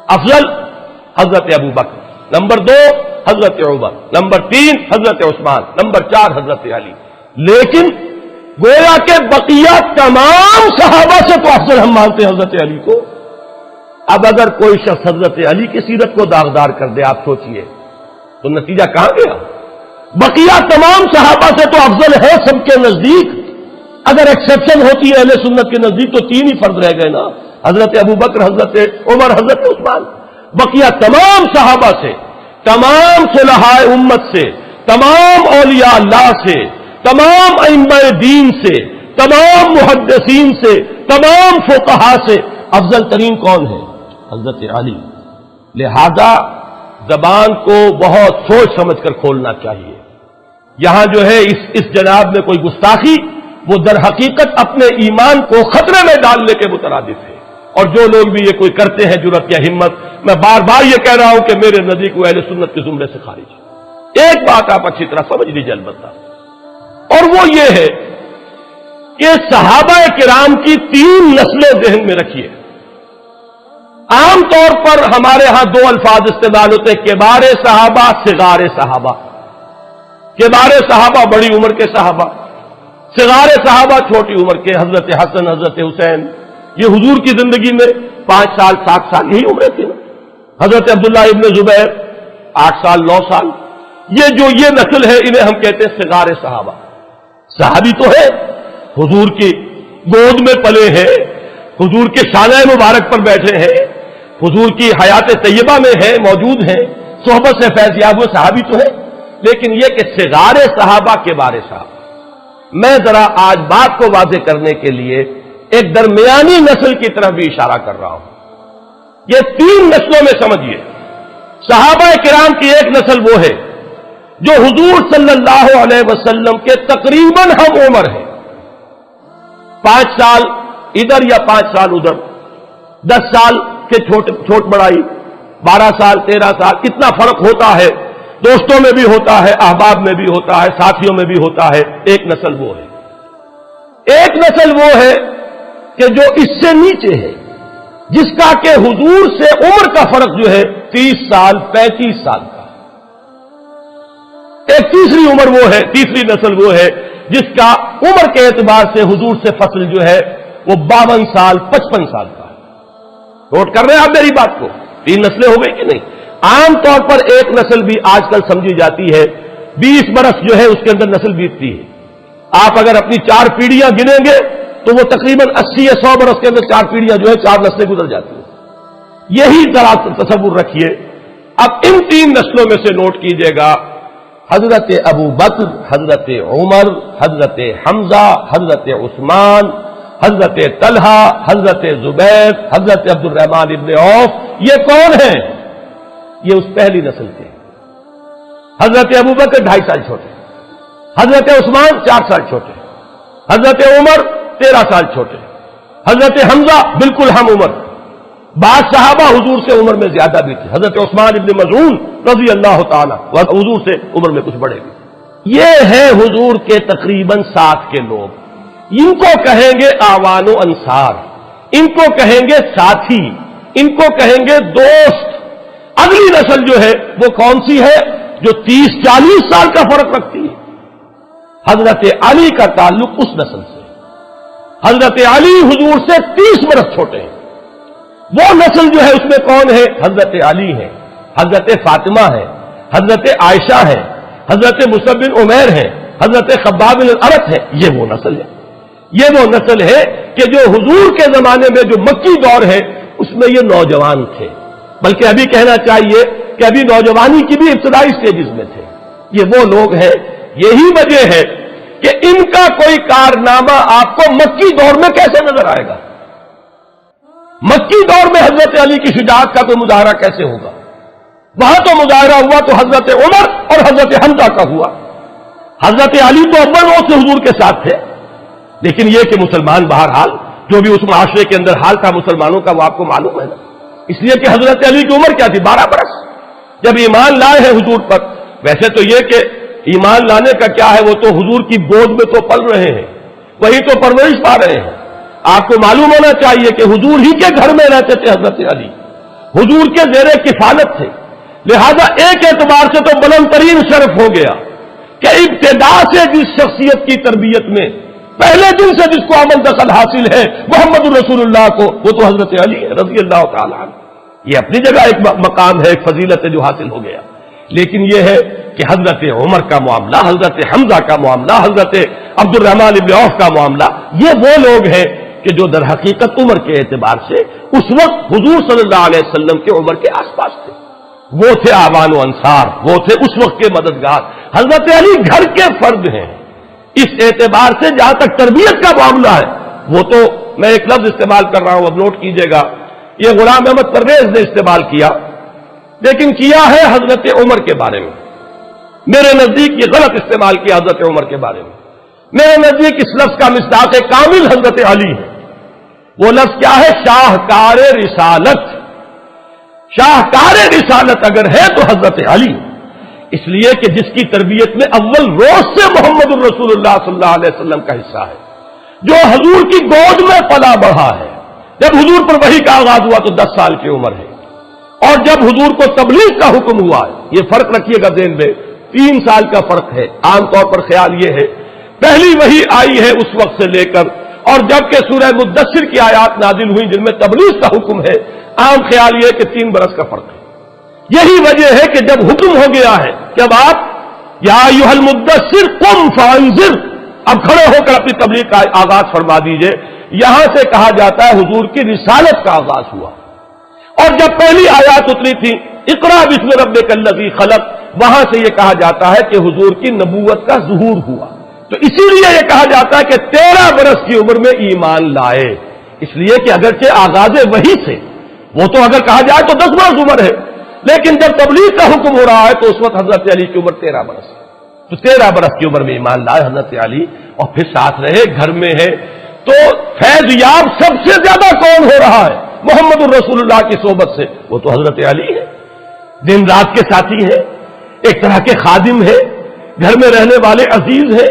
[SPEAKER 2] افضل حضرت ابو بکر، نمبر 2 حضرت عمر، نمبر 3 حضرت عثمان، نمبر 4 حضرت علی۔ لیکن گویا کہ بقیہ تمام صحابہ سے تو افضل ہم مانتے ہیں حضرت علی کو۔ اب اگر کوئی شخص حضرت علی کی سیرت کو داغدار کر دے، آپ سوچئے تو نتیجہ کہاں گیا؟ بقیہ تمام صحابہ سے تو افضل ہے سب کے نزدیک، اگر ایکسیپشن ہوتی ہے اہل سنت کے نزدیک تو 3 ہی فرد رہ گئے نا، حضرت ابو بکر، حضرت عمر، حضرت عثمان۔ بقیہ تمام صحابہ سے، تمام صلحاء امت سے، تمام اولیاء اللہ سے، تمام ائمہ دین سے، تمام محدثین سے، تمام فقہاء سے افضل ترین کون ہے؟ حضرت علی۔ لہذا زبان کو بہت سوچ سمجھ کر کھولنا چاہیے۔ یہاں جو ہے اس جناب میں کوئی گستاخی وہ در حقیقت اپنے ایمان کو خطرے میں ڈالنے کے مترادف ہے، اور جو لوگ بھی یہ کوئی کرتے ہیں جرأت یا ہمت، میں بار بار یہ کہہ رہا ہوں کہ میرے نزدیک وہ اہل سنت کے زمرے سے خارج ہے۔ ایک بات آپ اچھی طرح سمجھ لیجیے البتہ، اور وہ یہ ہے کہ صحابہ کرام کی 3 نسلیں ذہن میں رکھیے۔ عام طور پر ہمارے ہاں 2 الفاظ استعمال ہوتے ہیں، کبار صحابہ، صغار صحابہ۔ کبار صحابہ بڑی عمر کے صحابہ، صغار صحابہ چھوٹی عمر کے، حضرت حسن، حضرت حسین، یہ حضور کی زندگی میں 5 سال 7 سال یہی عمریں تھی نا۔ حضرت عبداللہ ابن زبیر 8 سال 9 سال، یہ نسل ہے انہیں ہم کہتے ہیں صغار صحابہ۔ صحابی تو ہے، حضور کی گود میں پلے ہیں، حضور کے شانہ مبارک پر بیٹھے ہیں، حضور کی حیات طیبہ میں ہیں، موجود ہیں، صحبت سے فیض یاب ہوئے، صحابی تو ہے۔ لیکن یہ کہ صغار صحابہ کے بارے صحابہ، میں ذرا آج بات کو واضح کرنے کے لیے ایک درمیانی نسل کی طرف بھی اشارہ کر رہا ہوں۔ یہ 3 نسلوں میں سمجھیے، صحابہ کرام کی ایک نسل وہ ہے جو حضور صلی اللہ علیہ وسلم کے تقریباً ہم عمر ہیں، 5 سال ادھر یا 5 سال ادھر، 10 سال کے چھوٹ بڑائی، 12 سال 13 سال، اتنا فرق ہوتا ہے، دوستوں میں بھی ہوتا ہے، احباب میں بھی ہوتا ہے، ساتھیوں میں بھی ہوتا ہے۔ ایک نسل وہ ہے، ایک نسل وہ ہے کہ جو اس سے نیچے ہے، جس کا کہ حضور سے عمر کا فرق جو ہے 30 سال 35 سال کا۔ ایک تیسری عمر وہ ہے، تیسری نسل وہ ہے جس کا عمر کے اعتبار سے حضور سے فصل جو ہے وہ 52 سال 55 سال کا ہے۔ نوٹ کر رہے ہیں آپ میری بات کو؟ 3 نسلیں ہو گئی کہ نہیں؟ عام طور پر ایک نسل بھی آج کل سمجھی جاتی ہے، 20 برس جو ہے اس کے اندر نسل بیتتی ہے۔ آپ اگر اپنی 4 پیڑھیاں گنیں گے تو وہ تقریباً 80 یا 100 برس کے اندر 4 پیڑھیاں جو ہے 4 نسلیں گزر جاتی ہیں۔ یہی ذرا تصور رکھیے۔ اب ان 3 نسلوں میں سے نوٹ کیجئے گا، حضرت ابو بکر، حضرت عمر، حضرت حمزہ، حضرت عثمان، حضرت طلحہ، حضرت زبیر، حضرت عبد الرحمن ابن عوف، یہ کون ہیں؟ یہ اس پہلی نسل کے۔ حضرت ابو بکر 2.5 سال چھوٹے، حضرت عثمان 4 سال چھوٹے، حضرت عمر 13 سال چھوٹے، حضرت حمزہ بالکل ہم عمر، بعض صحابہ حضور سے عمر میں زیادہ بھی تھے، حضرت عثمان ابن مظعون رضی اللہ تعالی حضور سے عمر میں کچھ بڑے بھی۔ یہ ہے حضور کے تقریباً ساتھ کے لوگ، ان کو کہیں گے اعوان و انصار، ان کو کہیں گے ساتھی، ان کو کہیں گے دوست۔ اگلی نسل جو ہے وہ کون سی ہے؟ جو 30-40 سال کا فرق رکھتی ہے۔ حضرت علی کا تعلق اس نسل سے، حضرت علی حضور سے 30 برس چھوٹے ہیں۔ وہ نسل جو ہے اس میں کون ہے؟ حضرت علی ہے، حضرت فاطمہ ہے، حضرت عائشہ ہے، حضرت مصعب بن عمیر ہے، حضرت خباب بن الارت ہے۔ یہ وہ نسل ہے، یہ وہ نسل ہے کہ جو حضور کے زمانے میں جو مکی دور ہے اس میں یہ نوجوان تھے، بلکہ ابھی کہنا چاہیے کہ ابھی نوجوانی کی بھی ابتدائی سٹیجز میں تھے۔ یہ وہ لوگ ہیں، یہی وجہ ہے کہ ان کا کوئی کارنامہ آپ کو مکی دور میں کیسے نظر آئے گا؟ مکی دور میں حضرت علی کی شجاعت کا کوئی مظاہرہ کیسے ہوگا؟ وہاں تو مظاہرہ ہوا تو حضرت عمر اور حضرت حمزہ کا ہوا۔ حضرت علی تو اول روز سے حضور کے ساتھ تھے، لیکن یہ کہ مسلمان بہرحال جو بھی اس معاشرے کے اندر حال تھا مسلمانوں کا وہ آپ کو معلوم ہے نا، اس لیے کہ حضرت علی کی عمر کیا تھی؟ 12 برس جب ایمان لائے ہیں حضور پر۔ ویسے تو یہ کہ ایمان لانے کا کیا ہے، وہ تو حضور کی گود میں تو پل رہے ہیں، وہی تو پرورش پا رہے ہیں۔ آپ کو معلوم ہونا چاہیے کہ حضور ہی کے گھر میں رہتے تھے حضرت علی، حضور کے زیر کفالت تھے، لہذا ایک اعتبار سے تو بلند ترین شرف ہو گیا کہ ابتدا سے جس شخصیت کی تربیت میں پہلے دن سے جس کو عمل دخل حاصل ہے محمد الرسول اللہ کو، وہ تو حضرت علی ہے رضی اللہ تعالی عنہ۔ یہ اپنی جگہ ایک مقام ہے، ایک فضیلت ہے جو حاصل ہو گیا، لیکن یہ ہے کہ حضرت عمر کا معاملہ، حضرت حمزہ کا معاملہ، حضرت عبد الرحمن ابن عوف کا معاملہ، یہ وہ لوگ ہیں کہ جو در حقیقت عمر کے اعتبار سے اس وقت حضور صلی اللہ علیہ وسلم کے عمر کے آس پاس تھے۔ وہ تھے اعوان و انصار، وہ تھے اس وقت کے مددگار۔ حضرت علی گھر کے فرد ہیں، اس اعتبار سے جہاں تک تربیت کا معاملہ ہے وہ تو میں ایک لفظ استعمال کر رہا ہوں، اب نوٹ کیجئے گا، یہ غلام احمد پرویز نے استعمال کیا، لیکن کیا ہے حضرت عمر کے بارے میں۔ میرے نزدیک یہ غلط استعمال کیا حضرت عمر کے بارے میں۔ میرے نزدیک اس لفظ کا مصداق کامل حضرت علی ہے۔ وہ لفظ کیا ہے؟ شاہکار رسالت۔ شاہکار رسالت اگر ہے تو حضرت علی، اس لیے کہ جس کی تربیت میں اول روز سے محمد الرسول اللہ صلی اللہ علیہ وسلم کا حصہ ہے، جو حضور کی گود میں پلا بڑھا ہے۔ جب حضور پر وحی کا آغاز ہوا تو 10 سال کی عمر ہے، اور جب حضور کو تبلیغ کا حکم ہوا ہے، یہ فرق رکھیے گا ذہن میں، 3 سال کا فرق ہے۔ عام طور پر خیال یہ ہے پہلی وحی آئی ہے اس وقت سے لے کر، اور جب کہ سورہ مدثر کی آیات نازل ہوئی جن میں تبلیغ کا حکم ہے، عام خیال یہ ہے کہ 3 برس کا فرق ہے۔ یہی وجہ ہے کہ جب حکم ہو گیا ہے کہ اب آپ یا ایھا المدثر قم فانذر، اب کھڑے ہو کر اپنی تبلیغ کا آغاز فرما دیجئے، یہاں سے کہا جاتا ہے حضور کی رسالت کا آغاز ہوا۔ اور جب پہلی آیات اتری تھی اقرا بسم ربک الذی خلق، وہاں سے یہ کہا جاتا ہے کہ حضور کی نبوت کا ظہور ہوا۔ تو اسی لیے یہ کہا جاتا ہے کہ 13 برس کی عمر میں ایمان لائے، اس لیے کہ اگرچہ آغاز وحی سے وہ تو اگر کہا جائے تو 10 برس عمر ہے، لیکن جب تبلیغ کا حکم ہو رہا ہے تو اس وقت حضرت علی کی عمر 13 برس ہے۔ تو 13 برس کی عمر میں ایمان لائے حضرت علی، اور پھر ساتھ رہے، گھر میں ہے۔ تو فیض یاب سب سے زیادہ کون ہو رہا ہے محمد الرسول اللہ کی صحبت سے؟ وہ تو حضرت علی ہے، دن رات کے ساتھی ہے، ایک طرح کے خادم ہے، گھر میں رہنے والے عزیز ہیں،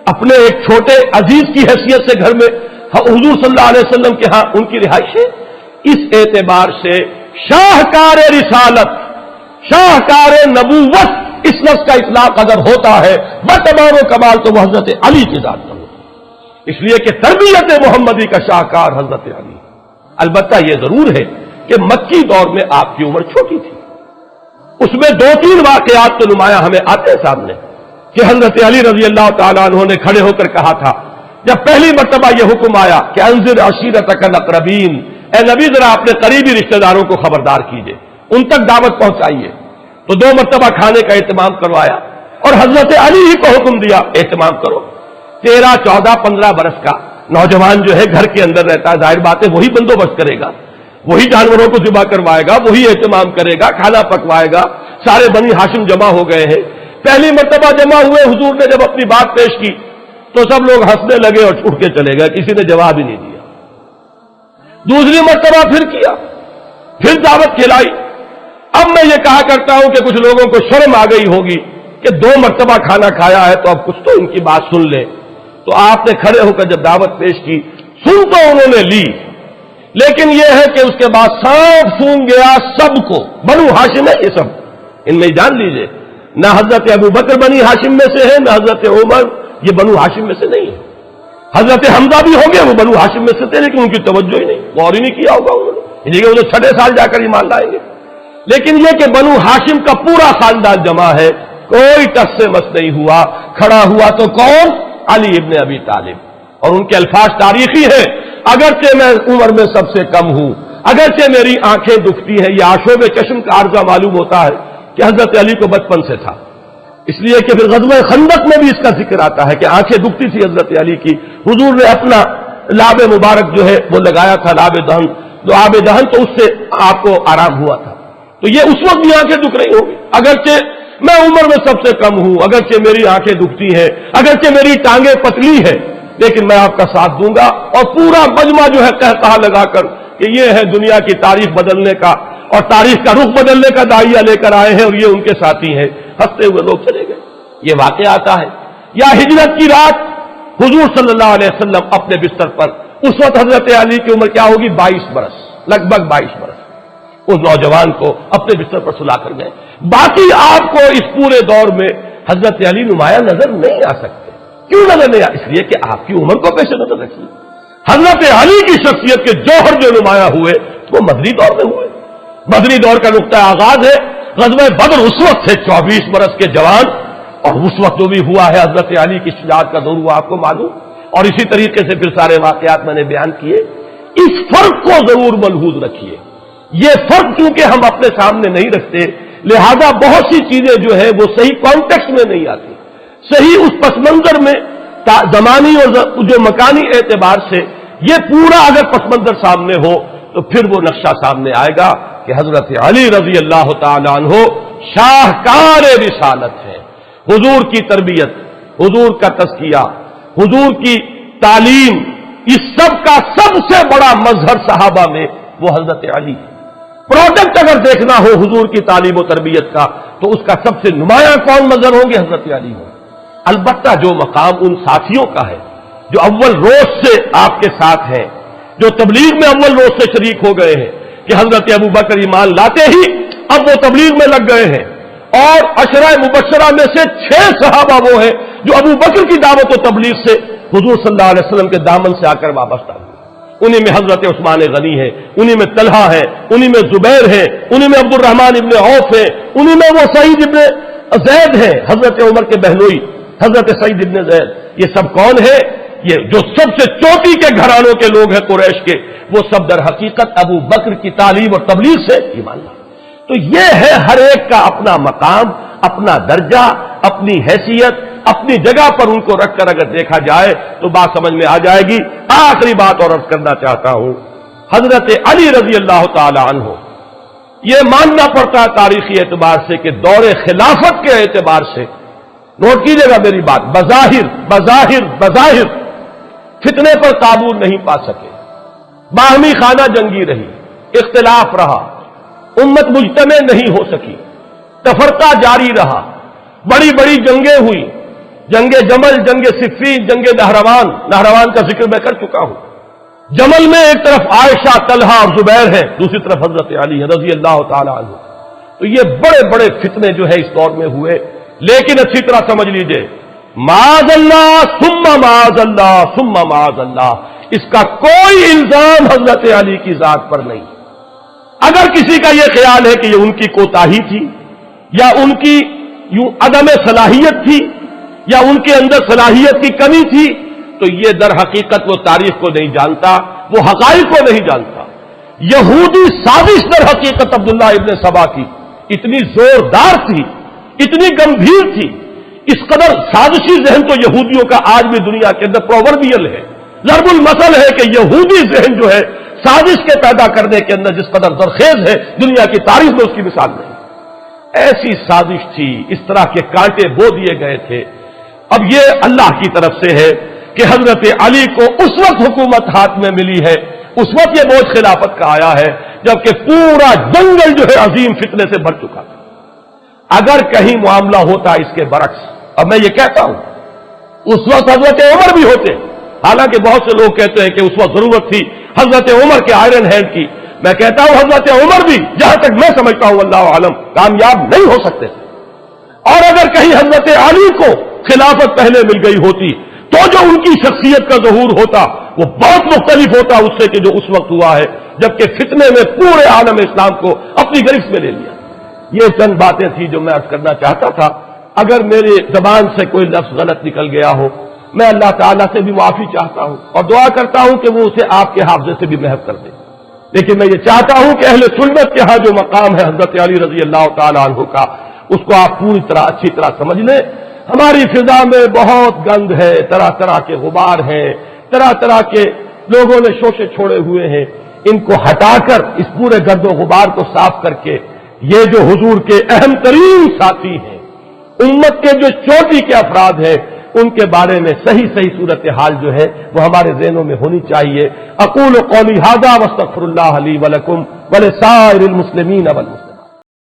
[SPEAKER 2] اپنے ایک چھوٹے عزیز کی حیثیت سے گھر میں حضور صلی اللہ علیہ وسلم کے ہاں ان کی رہائش ہے۔ اس اعتبار سے شاہکار رسالت، شاہکار نبوت، اس لفظ کا اطلاق اگر ہوتا ہے بتمام و کمال تو وہ حضرت علی کی ذات پر ہوتا ہے، اس لیے کہ تربیت محمدی کا شاہکار حضرت علی۔ البتہ یہ ضرور ہے کہ مکی دور میں آپ کی عمر چھوٹی تھی، اس میں 2-3 واقعات تو نمایاں ہمیں آتے ہیں سامنے کہ حضرت علی رضی اللہ تعالیٰ عنہ نے کھڑے ہو کر کہا تھا جب پہلی مرتبہ یہ حکم آیا کہ انذر عشیرتک الاقربین، اے نبی ذرا اپنے قریبی رشتہ داروں کو خبردار کیجئے، ان تک دعوت پہنچائیے، تو 2 مرتبہ کھانے کا اہتمام کروایا اور حضرت علی ہی کو حکم دیا اہتمام کرو۔ 13, 14, 15 برس کا نوجوان جو ہے گھر کے اندر رہتا ہے، ظاہر بات ہے وہی بندوبست کرے گا، وہی جانوروں کو ذبح کروائے گا، وہی اہتمام کرے گا، کھانا پکوائے گا۔ سارے بنی ہاشم جمع ہو گئے ہیں، پہلی مرتبہ جمع ہوئے، حضور نے جب اپنی بات پیش کی تو سب لوگ ہنسنے لگے اور اٹھ کے چلے گئے، کسی نے جواب ہی نہیں دیا۔ دوسری مرتبہ پھر کیا پھر دعوت کھلائی. اب میں یہ کہا کرتا ہوں کہ کچھ لوگوں کو شرم آ گئی ہوگی کہ 2 مرتبہ کھانا کھایا ہے تو اب کچھ تو ان کی بات سن لیں. تو آپ نے کھڑے ہو کر جب دعوت پیش کی, سن تو انہوں نے لی, لیکن یہ ہے کہ اس کے بعد سانپ سونگ گیا سب کو. بنو ہاشم ہے یہ سب, ان میں جان لیجئے, نہ حضرت ابو بکر بنی ہاشم میں سے ہے, نہ حضرت عمر یہ بنو ہاشم میں سے نہیں ہے. حضرت حمزہ بھی ہو گئے, وہ بنو ہاشم میں سے تھے لیکن ان کی توجہ ہی نہیں, غور ہی نہیں کیا ہوگا انہوں نے, یہ کہ وہ 6 سال جا کر ایمان لائیں گے. لیکن یہ کہ بنو ہاشم کا پورا خاندان جمع ہے, کوئی ٹس سے مس نہیں ہوا. کھڑا ہوا تو کون؟ علی ابن ابی طالب. اور ان کے الفاظ تاریخی ہیں, اگرچہ میں عمر میں سب سے کم ہوں, اگرچہ میری آنکھیں دکھتی ہیں. یہ آشوب چشم کا عارضہ معلوم ہوتا ہے کہ حضرت علی کو بچپن سے تھا, اس لیے کہ پھر غزوہ خندق میں بھی اس کا ذکر آتا ہے کہ آنکھیں دکھتی تھی حضرت علی کی. حضور نے اپنا لاب مبارک جو ہے وہ لگایا تھا, لاب دہن, جو آب دہن, تو اس سے آپ کو آرام ہوا تھا. تو یہ اس وقت بھی آنکھیں دکھ رہی ہوگی. اگرچہ میں عمر میں سب سے کم ہوں, اگرچہ میری آنکھیں دکھتی ہیں, اگرچہ میری ٹانگیں پتلی ہیں, لیکن میں آپ کا ساتھ دوں گا. اور پورا مجمع جو ہے کہتا لگا کر کہ یہ ہے دنیا کی تاریخ بدلنے کا اور تاریخ کا رخ بدلنے کا داعیہ لے کر آئے ہیں, اور یہ ان کے ساتھی ہیں. ہنستے ہوئے لوگ چلے گئے. یہ واقعہ آتا ہے. یا ہجرت کی رات حضور صلی اللہ علیہ وسلم اپنے بستر پر, اس وقت حضرت علی کی عمر کیا ہوگی؟ 22 برس, لگ بھگ 22 برس. اس نوجوان کو اپنے بستر پر سلا کر گئے. باقی آپ کو اس پورے دور میں حضرت علی نمایاں نظر نہیں آ سکتے. کیوں نظر نہیں آ؟ اس لیے کہ آپ کی عمر کو پیش نظر رکھیے. حضرت علی کی شخصیت کے جوہر جو نمایاں ہوئے وہ مدنی دور میں ہوئے. مدنی دور کا نقطہ آغاز ہے غزوہ بدر. اس وقت سے 24 برس کے جوان, اور اس وقت جو بھی ہوا ہے حضرت علی کی شجاعت کا دور ہوا آپ کو معلوم. اور اسی طریقے سے پھر سارے واقعات میں نے بیان کیے. اس فرق کو ضرور ملحوظ رکھیے. یہ فرق چونکہ ہم اپنے سامنے نہیں رکھتے, لہذا بہت سی چیزیں جو ہے وہ صحیح کانٹیکسٹ میں نہیں آتی, صحیح اس پس منظر میں زمانی اور جو مکانی اعتبار سے یہ پورا اگر پس منظر سامنے ہو تو پھر وہ نقشہ سامنے آئے گا کہ حضرت علی رضی اللہ تعالیٰ عنہ شاہکار رسالت ہے. حضور کی تربیت, حضور کا تزکیہ, حضور کی تعلیم, اس سب کا سب سے بڑا مظہر صحابہ میں وہ حضرت علی ہے. پروڈکٹ اگر دیکھنا ہو حضور کی تعلیم و تربیت کا تو اس کا سب سے نمایاں کون مظہر ہوں گے؟ حضرت علی ہوں. البتہ جو مقام ان ساتھیوں کا ہے جو اول روز سے آپ کے ساتھ ہیں, جو تبلیغ میں اول روز سے شریک ہو گئے ہیں, کہ حضرت ابو بکر ایمان لاتے ہی اب وہ تبلیغ میں لگ گئے ہیں, اور عشرہ مبشرہ میں سے 6 صحابہ وہ ہیں جو ابو بکر کی دعوت و تبلیغ سے حضور صلی اللہ علیہ وسلم کے دامن سے آ کر وابستہ ہوئے. انہیں میں حضرت عثمان غنی ہے, انہیں میں طلحہ ہے, انہیں میں زبیر ہے, انہیں میں عبد الرحمن ابن عوف ہے, انہیں میں وہ سعید ابن زید ہے, حضرت عمر کے بہنوئی حضرت سعید ابن زید. یہ سب کون ہے؟ یہ جو سب سے چوٹی کے گھرانوں کے لوگ ہیں قریش کے, وہ سب در حقیقت ابو بکر کی تعلیم اور تبلیغ سے ایمان لائے. تو یہ ہے ہر ایک کا اپنا مقام, اپنا درجہ, اپنی حیثیت, اپنی جگہ پر ان کو رکھ کر اگر دیکھا جائے تو بات سمجھ میں آ جائے گی. آخری بات اور عرض کرنا چاہتا ہوں, حضرت علی رضی اللہ تعالی عنہ یہ ماننا پڑتا ہے تاریخی اعتبار سے کہ دور خلافت کے اعتبار سے, نوٹ کیجیے گا میری بات, بظاہر فتنے پر قابو نہیں پا سکے, باہمی خانہ جنگی رہی, اختلاف رہا, امت مجتمع نہیں ہو سکی, تفرقہ جاری رہا, بڑی بڑی جنگیں ہوئی, جنگ جمل, جنگ صفین, جنگ نہروان کا ذکر میں کر چکا ہوں. جمل میں ایک طرف عائشہ, طلحہ اور زبیر ہیں, دوسری طرف حضرت علی رضی اللہ تعالی عنہ. تو یہ بڑے بڑے فتنے جو ہے اس دور میں ہوئے, لیکن اچھی طرح سمجھ لیجئے, معاذ اللہ ثم معاذ اللہ ثم معاذ اللہ, اس کا کوئی الزام حضرت علی کی ذات پر نہیں. اگر کسی کا یہ خیال ہے کہ یہ ان کی کوتاہی تھی یا ان کی یوں عدم صلاحیت تھی یا ان کے اندر صلاحیت کی کمی تھی, تو یہ در حقیقت وہ تاریخ کو نہیں جانتا, وہ حقائق کو نہیں جانتا. یہودی سازش در حقیقت عبداللہ ابن سبا کی اتنی زوردار تھی, اتنی گمبھیر تھی, اس قدر سازشی ذہن تو یہودیوں کا آج بھی دنیا کے اندر پرووربیل ہے, ضرب المثل ہے کہ یہودی ذہن جو ہے سازش کے پیدا کرنے کے اندر جس قدر زرخیز ہے, دنیا کی تاریخ میں اس کی مثال نہیں. ایسی سازش تھی, اس طرح کے کانٹے بو دیے گئے تھے. اب یہ اللہ کی طرف سے ہے کہ حضرت علی کو اس وقت حکومت ہاتھ میں ملی ہے, اس وقت یہ بوجھ خلافت کا آیا ہے جبکہ پورا جنگل جو ہے عظیم فتنے سے بھر چکا تھا۔ اگر کہیں معاملہ ہوتا اس کے برعکس، اب میں یہ کہتا ہوں اس وقت حضرت عمر بھی ہوتے، حالانکہ بہت سے لوگ کہتے ہیں کہ اس وقت ضرورت تھی حضرت عمر کے آئرن ہینڈ کی، میں کہتا ہوں حضرت عمر بھی جہاں تک میں سمجھتا ہوں اللہ عالم کامیاب نہیں ہو سکتے، اور اگر کہیں حضرت علی کو خلافت پہلے مل گئی ہوتی تو جو ان کی شخصیت کا ظہور ہوتا وہ بہت مختلف ہوتا اس سے کہ جو اس وقت ہوا ہے، جبکہ فتنے میں پورے عالم اسلام کو اپنی گرفت میں لے لیا۔ یہ چند باتیں تھی جو میں عرض کرنا چاہتا تھا۔ اگر میری زبان سے کوئی لفظ غلط نکل گیا ہو میں اللہ تعالیٰ سے بھی معافی چاہتا ہوں اور دعا کرتا ہوں کہ وہ اسے آپ کے حافظے سے بھی محو کر دے، لیکن میں یہ چاہتا ہوں کہ اہل سنت کے ہاں جو مقام ہے حضرت علی رضی اللہ تعالیٰ عنہ کا، اس کو آپ پوری طرح اچھی طرح سمجھ لیں۔ ہماری فضا میں بہت گند ہے، طرح طرح کے غبار ہیں، طرح طرح کے لوگوں نے شوشے چھوڑے ہوئے ہیں، ان کو ہٹا کر اس پورے گرد و غبار کو صاف کر کے یہ جو حضور کے اہم ترین ساتھی ہیں، امت کے جو چوٹی کے افراد ہیں، ان کے بارے میں صحیح صورتحال جو ہے وہ ہمارے ذہنوں میں ہونی چاہیے۔ اقول قولی ھذا واستغفر اللہ لی ولکم ولسائر المسلمین والمسلمات۔